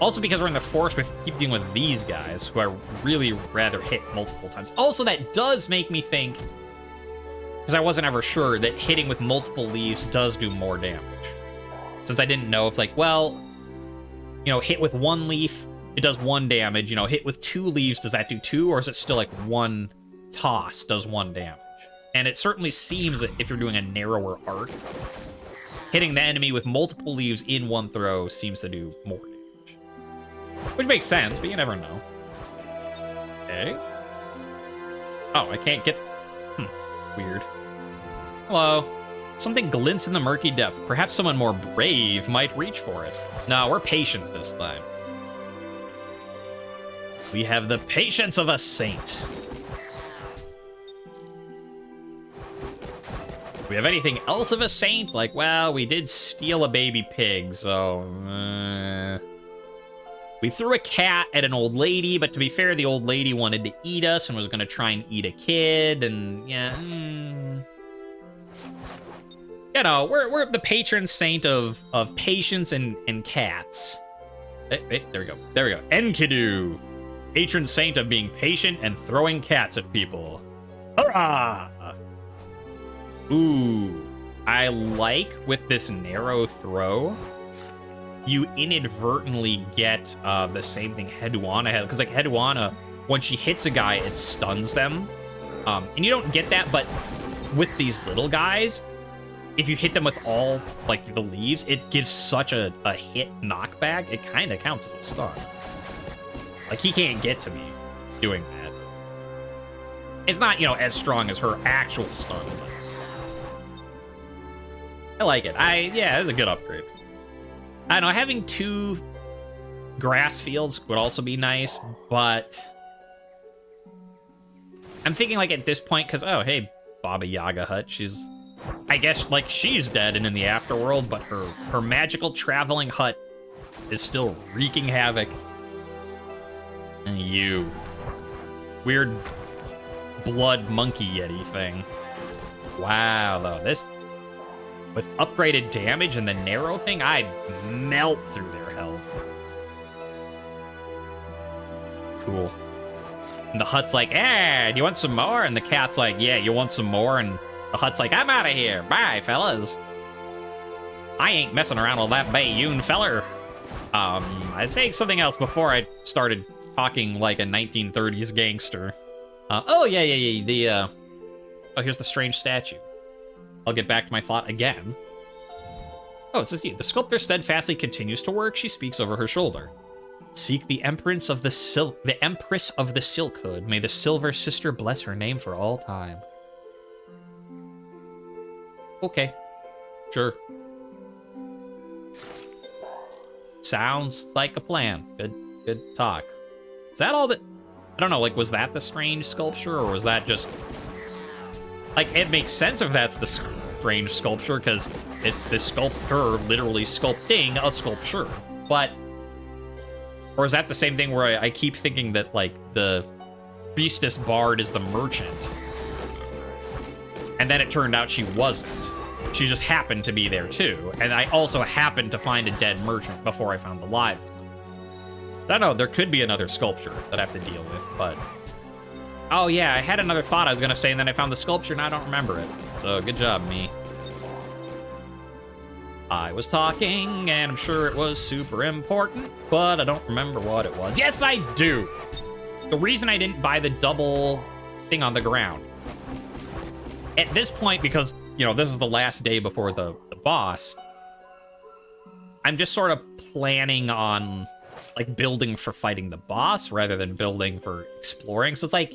Also, because we're in the forest, we have to keep dealing with these guys, who I really rather hit multiple times. Also, that does make me think, Because I wasn't ever sure that hitting with multiple leaves does do more damage. Since I didn't know if, like, well, you know, hit with one leaf, it does 1 damage. You know, hit with 2 leaves, does that do 2? Or is it still like 1 toss does 1 damage? And it certainly seems that if you're doing a narrower arc, hitting the enemy with multiple leaves in 1 throw seems to do more damage. Which makes sense, but you never know. Okay. Oh, I can't get... Weird. Hello. Something glints in the murky depth. Perhaps someone more brave might reach for it. No, we're patient this time. We have the patience of a saint. Do we have anything else of a saint? Like, well, we did steal a baby pig, so... We threw a cat at an old lady, but to be fair, the old lady wanted to eat us and was going to try and eat a kid, and yeah... You know, we're the patron saint of patience and cats. Hey, there we go. There we go. Enkidu. Patron saint of being patient and throwing cats at people. Hurrah! Ooh. I like with this narrow throw, you inadvertently get the same thing Heduana had. Because, like, Heduana, when she hits a guy, it stuns them. And you don't get that, but with these little guys... If you hit them with all, like, the leaves, it gives such a hit knockback, it kind of counts as a stun. Like, he can't get to me doing that. It's not, you know, as strong as her actual stun, but... I like it. Yeah, it's a good upgrade. I don't know, having 2 grass fields would also be nice, but... I'm thinking, like, at this point, because, oh, hey, Baba Yaga hut, she's... I guess, like, she's dead and in the afterworld, but her magical traveling hut is still wreaking havoc. And you. Weird blood monkey yeti thing. Wow, though. This... With upgraded damage and the narrow thing, I'd melt through their health. Cool. And the hut's like, do you want some more? And the cat's like, yeah, you want some more? And... The hut's like, I'm out of here. Bye, fellas. I ain't messing around with that Bayoon feller. I was saying something else before I started talking like a 1930s gangster. Oh, yeah. Oh, here's the strange statue. I'll get back to my thought again. Oh, it says, the sculptor steadfastly continues to work. She speaks over her shoulder. Seek the Empress of the Silk Hood. May the Silver Sister bless her name for all time. Okay. Sure. Sounds like a plan. Good talk. Is that all that... I don't know, like, was that the strange sculpture, or was that just... Like, it makes sense if that's the strange sculpture, because it's the sculptor literally sculpting a sculpture. But... Or is that the same thing where I keep thinking that, like, the priestess bard is the merchant? And then it turned out she wasn't. She just happened to be there too. And I also happened to find a dead merchant before I found the live one. I don't know, there could be another sculpture that I have to deal with, but... Oh yeah, I had another thought I was gonna say, and then I found the sculpture and I don't remember it. So good job, me. I was talking, and I'm sure it was super important, but I don't remember what it was. Yes, I do! The reason I didn't buy the double thing on the ground. At this point, because, you know, this was the last day before the boss, I'm just sort of planning on, like, building for fighting the boss rather than building for exploring. So it's like,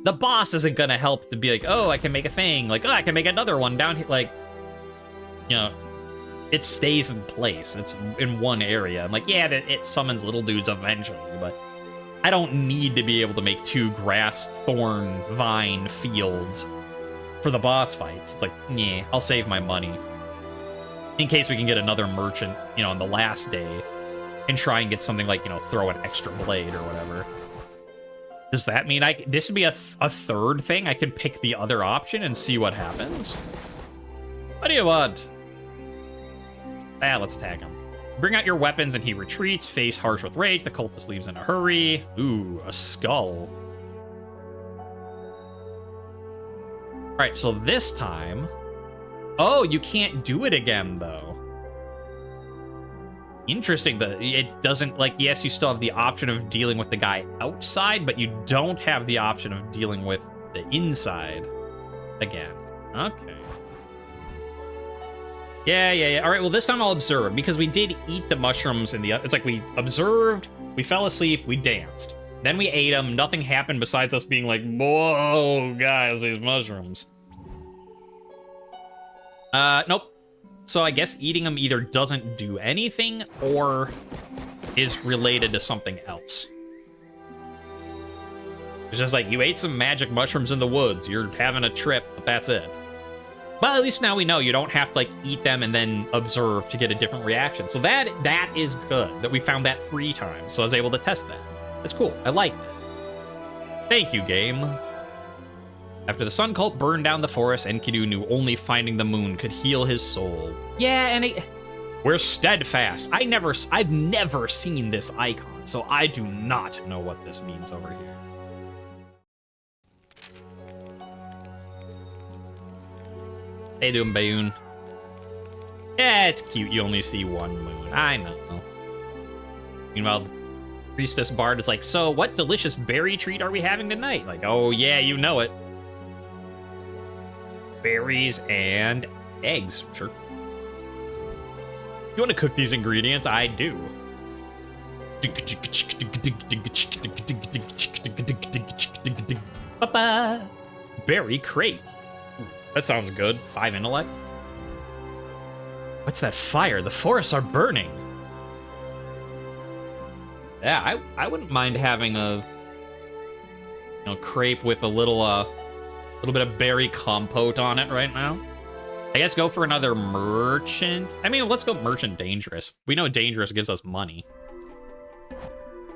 the boss isn't gonna help to be like, oh, I can make a thing. Like, oh, I can make another one down here. Like, you know, it stays in place. It's in one area. I'm like, yeah, it summons little dudes eventually, but I don't need to be able to make 2 grass, thorn, vine fields for the boss fights. It's like, yeah, I'll save my money. In case we can get another merchant, you know, on the last day, and try and get something like, you know, throw an extra blade or whatever. Does that mean this would be a third thing? I could pick the other option and see what happens? What do you want? Let's attack him. Bring out your weapons and he retreats. Face harsh with rage. The cultist leaves in a hurry. Ooh, a skull. All right, so this time... Oh, you can't do it again, though. Interesting. It doesn't, like, yes, you still have the option of dealing with the guy outside, but you don't have the option of dealing with the inside again. Okay. Yeah. All right, well, this time I'll observe, because we did eat the mushrooms in the... It's like we observed, we fell asleep, we danced. Then we ate them, nothing happened besides us being like, whoa, guys, these mushrooms. Nope. So I guess eating them either doesn't do anything or is related to something else. It's just like, you ate some magic mushrooms in the woods, you're having a trip, but that's it. But at least now we know you don't have to, like, eat them and then observe to get a different reaction. So that is good, that we found that 3 times, so I was able to test that. That's cool. I like that. Thank you, game. After the sun cult burned down the forest, Enkidu knew only finding the moon could heal his soul. Yeah, and we're steadfast. I've never seen this icon, so I do not know what this means over here. Hey, doing Bayoon. Yeah, it's cute. You only see one moon. I know. Meanwhile, Priestess Bard is like, so what delicious berry treat are we having tonight? Like, oh yeah, you know it. Berries and eggs, sure. You want to cook these ingredients? I do. Berry crate. Ooh, that sounds good. 5 intellect. What's that fire? The forests are burning. Yeah, I wouldn't mind having a crepe with a little bit of berry compote on it right now. I guess go for another merchant. I mean, let's go merchant dangerous. We know dangerous gives us money.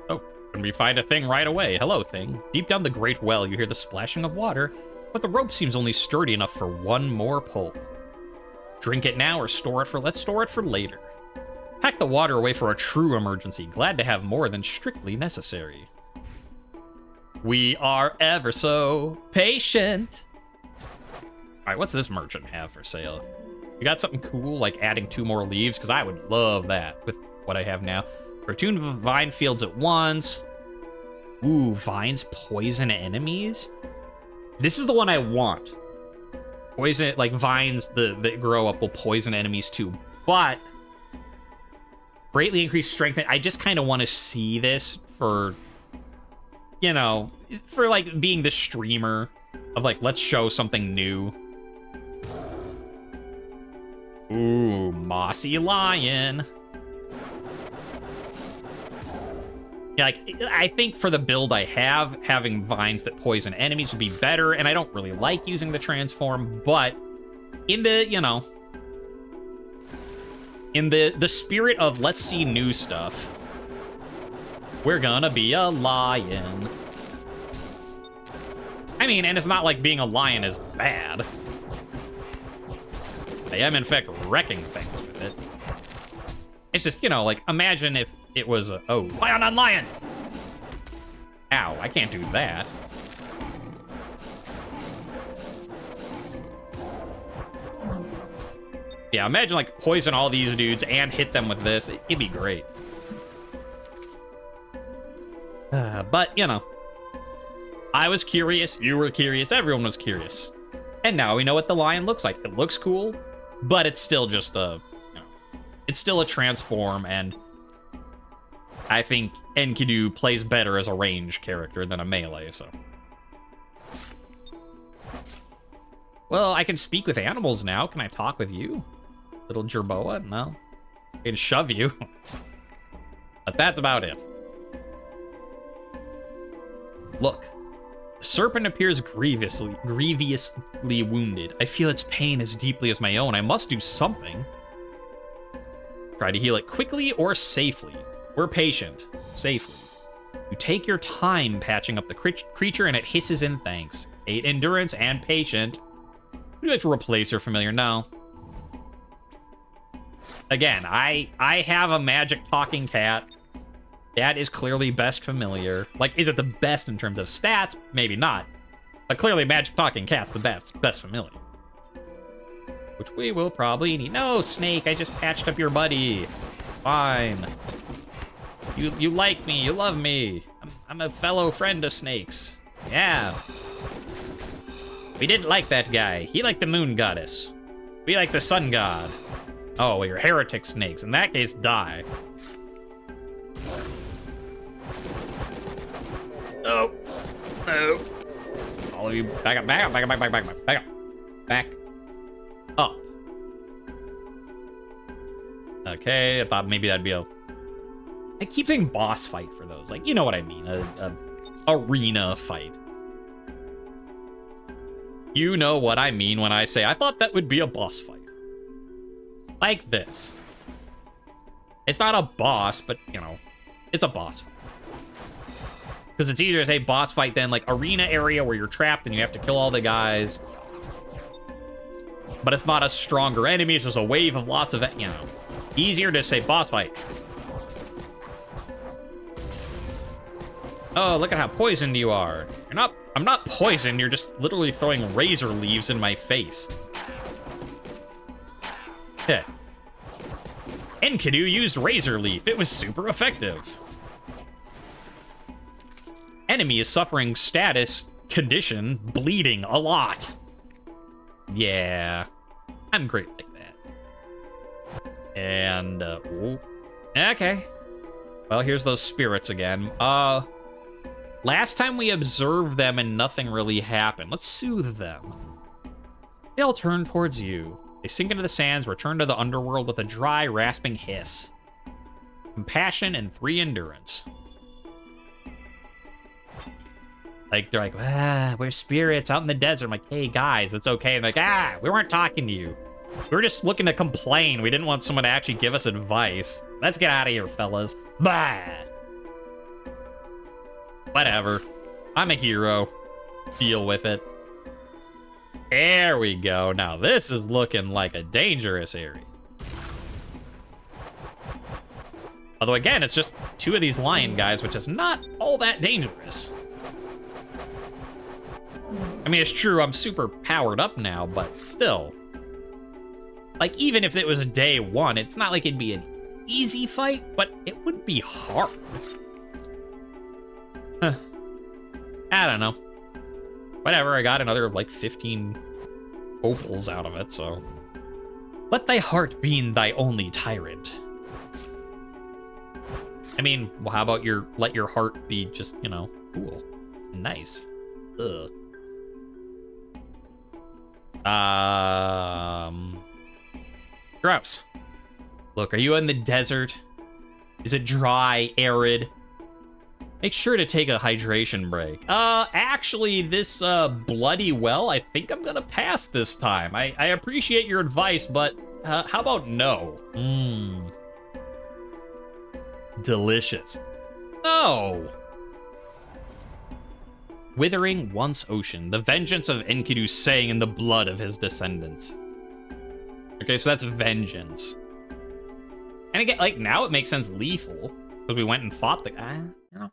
Oh, and we find a thing right away. Hello, thing. Deep down the great well, you hear the splashing of water, but the rope seems only sturdy enough for one more pull. Drink it now or let's store it for later. Pack the water away for a true emergency. Glad to have more than strictly necessary. We are ever so patient. All right, what's this merchant have for sale? You got something cool, like adding 2 more leaves? Because I would love that with what I have now. Protune vine fields at once. Ooh, vines poison enemies? This is the one I want. Poison, like vines that grow up will poison enemies too. But greatly increased strength. I just kind of want to see this for, for like being the streamer of like, let's show something new. Ooh, mossy lion. Yeah, like, I think for the build I have, having vines that poison enemies would be better, and I don't really like using the transform, but in the, in the spirit of let's see new stuff, we're gonna be a lion. I mean, and it's not like being a lion is bad. I am, in fact, wrecking things with it. It's just, like, imagine if it was a... Oh, lion on lion! Ow, I can't do that. Yeah, imagine, like, poison all these dudes and hit them with this. It'd be great. But, I was curious, you were curious, everyone was curious. And now we know what the lion looks like. It looks cool, but it's still just a... it's still a transform, and I think Enkidu plays better as a range character than a melee, so... Well, I can speak with animals now. Can I talk with you? Little Jerboa? No. I can shove you. But that's about it. Look. The serpent appears grievously wounded. I feel its pain as deeply as my own. I must do something. Try to heal it quickly or safely. We're patient. Safely. You take your time patching up the creature and it hisses in thanks. 8 endurance and patient. Would you like to replace your familiar? No. Again, I have a magic talking cat. That is clearly best familiar. Like, is it the best in terms of stats? Maybe not. But clearly magic talking cat's the best familiar. Which we will probably need. No, Snake, I just patched up your buddy. Fine. You like me, you love me. I'm a fellow friend of Snakes. Yeah. We didn't like that guy. He liked the moon goddess. We like the sun god. Oh, well, you're heretic snakes. In that case, die. Oh. No. All of you, back up, back up, back up, back up, back up, back up. Back up. Okay, I thought maybe that'd be a... I keep saying boss fight for those. Like, you know what I mean. A arena fight. You know what I mean when I say I thought that would be a boss fight. Like this. It's not a boss, but, you know, it's a boss fight. Because it's easier to say boss fight than, like, arena area where you're trapped and you have to kill all the guys. But it's not a stronger enemy, it's just a wave of lots of, you know. Easier to say boss fight. Oh, look at how poisoned you are. I'm not poisoned, you're just literally throwing razor leaves in my face. Heh. Enkidu used razor leaf. It was super effective. Enemy is suffering status condition bleeding a lot. Yeah. I'm great like that. And, okay. Well, here's those spirits again. Last time we observed them and nothing really happened. Let's soothe them. They'll turn towards you. They sink into the sands, return to the underworld with a dry, rasping hiss. Compassion and 3 endurance. Like, they're like, we're spirits out in the desert. I'm like, hey, guys, it's okay. And they're like, we weren't talking to you. We were just looking to complain. We didn't want someone to actually give us advice. Let's get out of here, fellas. Bye. Whatever. I'm a hero. Deal with it. There we go. Now this is looking like a dangerous area. Although again, it's just 2 of these lion guys, which is not all that dangerous. I mean, it's true, I'm super powered up now, but still. Like, even if it was a day 1, it's not like it'd be an easy fight, but it would be hard. Huh. I don't know. Whatever, I got another, like, 15 opals out of it, so. Let thy heart be thy only tyrant. I mean, well, how about let your heart be just, you know, cool. Nice. Ugh. Gross. Look, are you in the desert? Is it dry, arid? Make sure to take a hydration break. Actually, this, bloody well, I think I'm gonna pass this time. I appreciate your advice, but, how about no? Mmm. Delicious. No! Withering once ocean, the vengeance of Enkidu sang in the blood of his descendants. Okay, so that's vengeance. And again, like, now it makes sense lethal, because we went and fought the guy, you know?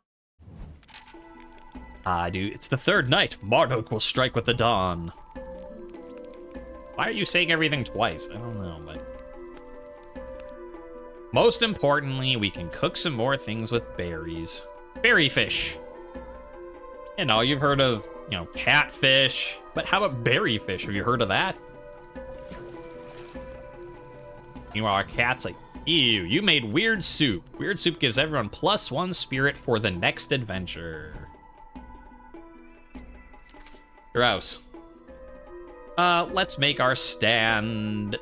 Dude, it's the 3rd night. Marduk will strike with the dawn. Why are you saying everything twice? I don't know, but... Most importantly, we can cook some more things with berries. Berry fish. You know, you've heard of, you know, catfish, but how about berry fish? Have you heard of that? Meanwhile, our cat's like, ew, you made weird soup. Weird soup gives everyone +1 spirit for the next adventure. Gross. Let's make our stand.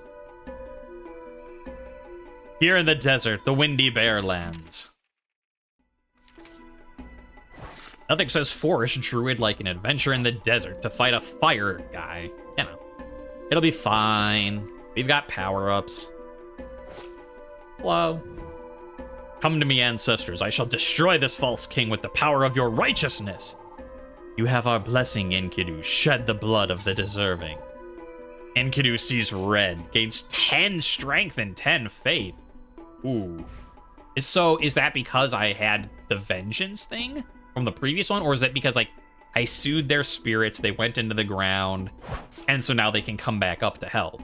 Here in the desert, the windy Bearlands. Nothing says forest druid like an adventure in the desert to fight a fire guy. You know, it'll be fine. We've got power-ups. Hello. Come to me, ancestors. I shall destroy this false king with the power of your righteousness. You have our blessing, Enkidu. Shed the blood of the deserving. Enkidu sees red, gains 10 strength and 10 faith. Ooh. Is that because I had the vengeance thing from the previous one, or is that because, like, I soothed their spirits, they went into the ground, and so now they can come back up to help.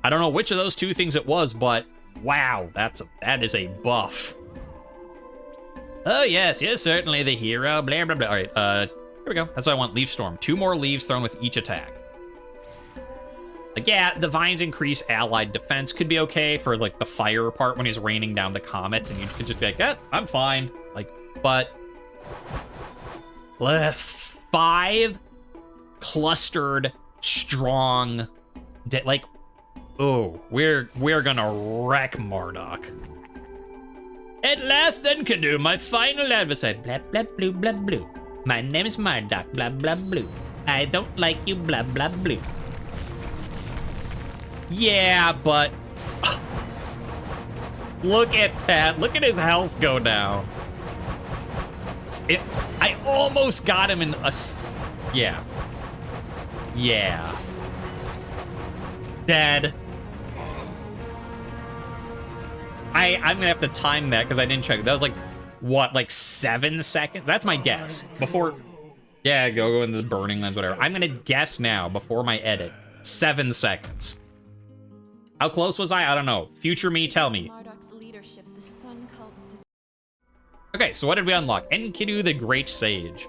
I don't know which of those two things it was, but wow, that is a buff. Oh yes, you're certainly the hero, blah, blah, blah. All right, here we go. That's what I want, Leaf Storm. 2 more leaves thrown with each attack. Like, yeah, the vines increase allied defense. Could be okay for, like, the fire part when he's raining down the comets, and you could just be like, eh, I'm fine. Like, but... 5 clustered, strong... like, oh, we're gonna wreck Marduk. At last, Enkidu, my final adversary. Blah, blah, blue, blah, blue. My name is Marduk, blah, blah, blue. I don't like you, blah, blah, blue. Yeah, but... Look at that. Look at his health go down. I almost got him in a... Yeah. Yeah. Dead. I'm gonna have to time that because I didn't check. That was like, what, like 7 seconds? That's my guess. Before... Yeah, go into the burning lens, whatever. I'm gonna guess now, before my edit. 7 seconds. How close was I? I don't know. Future me, tell me. Okay, so what did we unlock? Enkidu the Great Sage.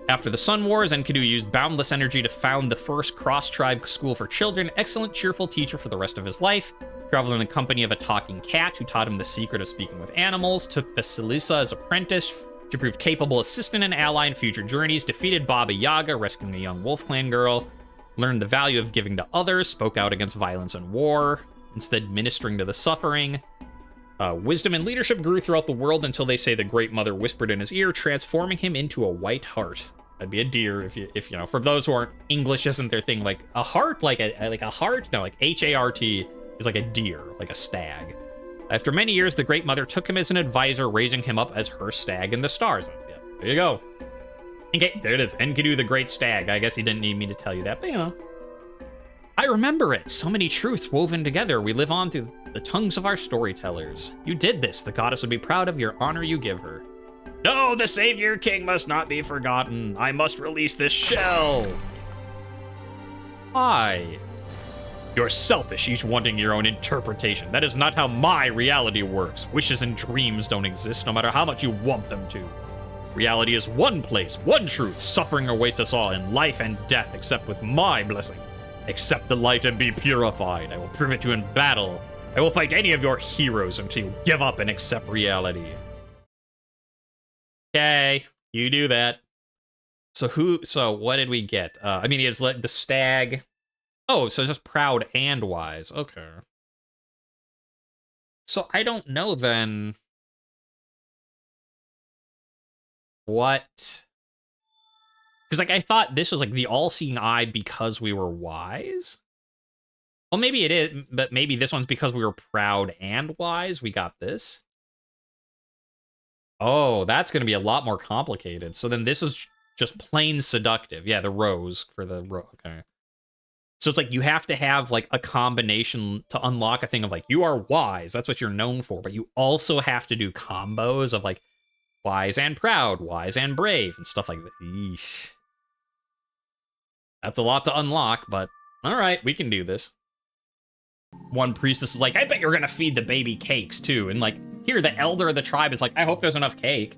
After the Sun Wars, Enkidu used boundless energy to found the first cross-tribe school for children. Excellent, cheerful teacher for the rest of his life. Traveled in the company of a talking cat who taught him the secret of speaking with animals. Took Vasilisa as apprentice to prove capable assistant and ally in future journeys. Defeated Baba Yaga, rescuing a young wolf clan girl. Learned the value of giving to others. Spoke out against violence and war, instead ministering to the suffering. Wisdom and leadership grew throughout the world until they say the Great Mother whispered in his ear, transforming him into a white hart. That'd be a deer if you know. For those who aren't, English isn't their thing. Like a hart, like a hart. No, like H-A-R-T is like a deer, like a stag. After many years, the Great Mother took him as an advisor, raising him up as her stag in the stars. Yeah, there you go. Okay, there it is. Enkidu the Great Stag. I guess he didn't need me to tell you that, but you know. I remember it. So many truths woven together. We live on through the tongues of our storytellers. You did this. The goddess would be proud of your honor you give her. No, the Savior King must not be forgotten. I must release this shell. Why? You're selfish, each wanting your own interpretation. That is not how my reality works. Wishes and dreams don't exist, no matter how much you want them to. Reality is one place, one truth. Suffering awaits us all in life and death, except with my blessing. Accept the light and be purified. I will prove it to you in battle. I will fight any of your heroes until you give up and accept reality. Okay, you do that. So what did we get? I mean, he has led the stag. Oh, so it's just proud and wise. Okay. So I don't know then. What? Because, like, I thought this was, like, the all-seeing eye because we were wise? Well, maybe it is, but maybe this one's because we were proud and wise. We got this. Oh, that's going to be a lot more complicated. So then this is just plain seductive. Yeah, the rose for the rose. Okay. So it's like you have to have, like, a combination to unlock a thing of, like, you are wise. That's what you're known for. But you also have to do combos of, like, wise and proud, wise and brave, and stuff like that. Eesh. That's a lot to unlock, but all right, we can do this. One priestess is like, I bet you're gonna feed the baby cakes too. And like, here, the elder of the tribe is like, I hope there's enough cake.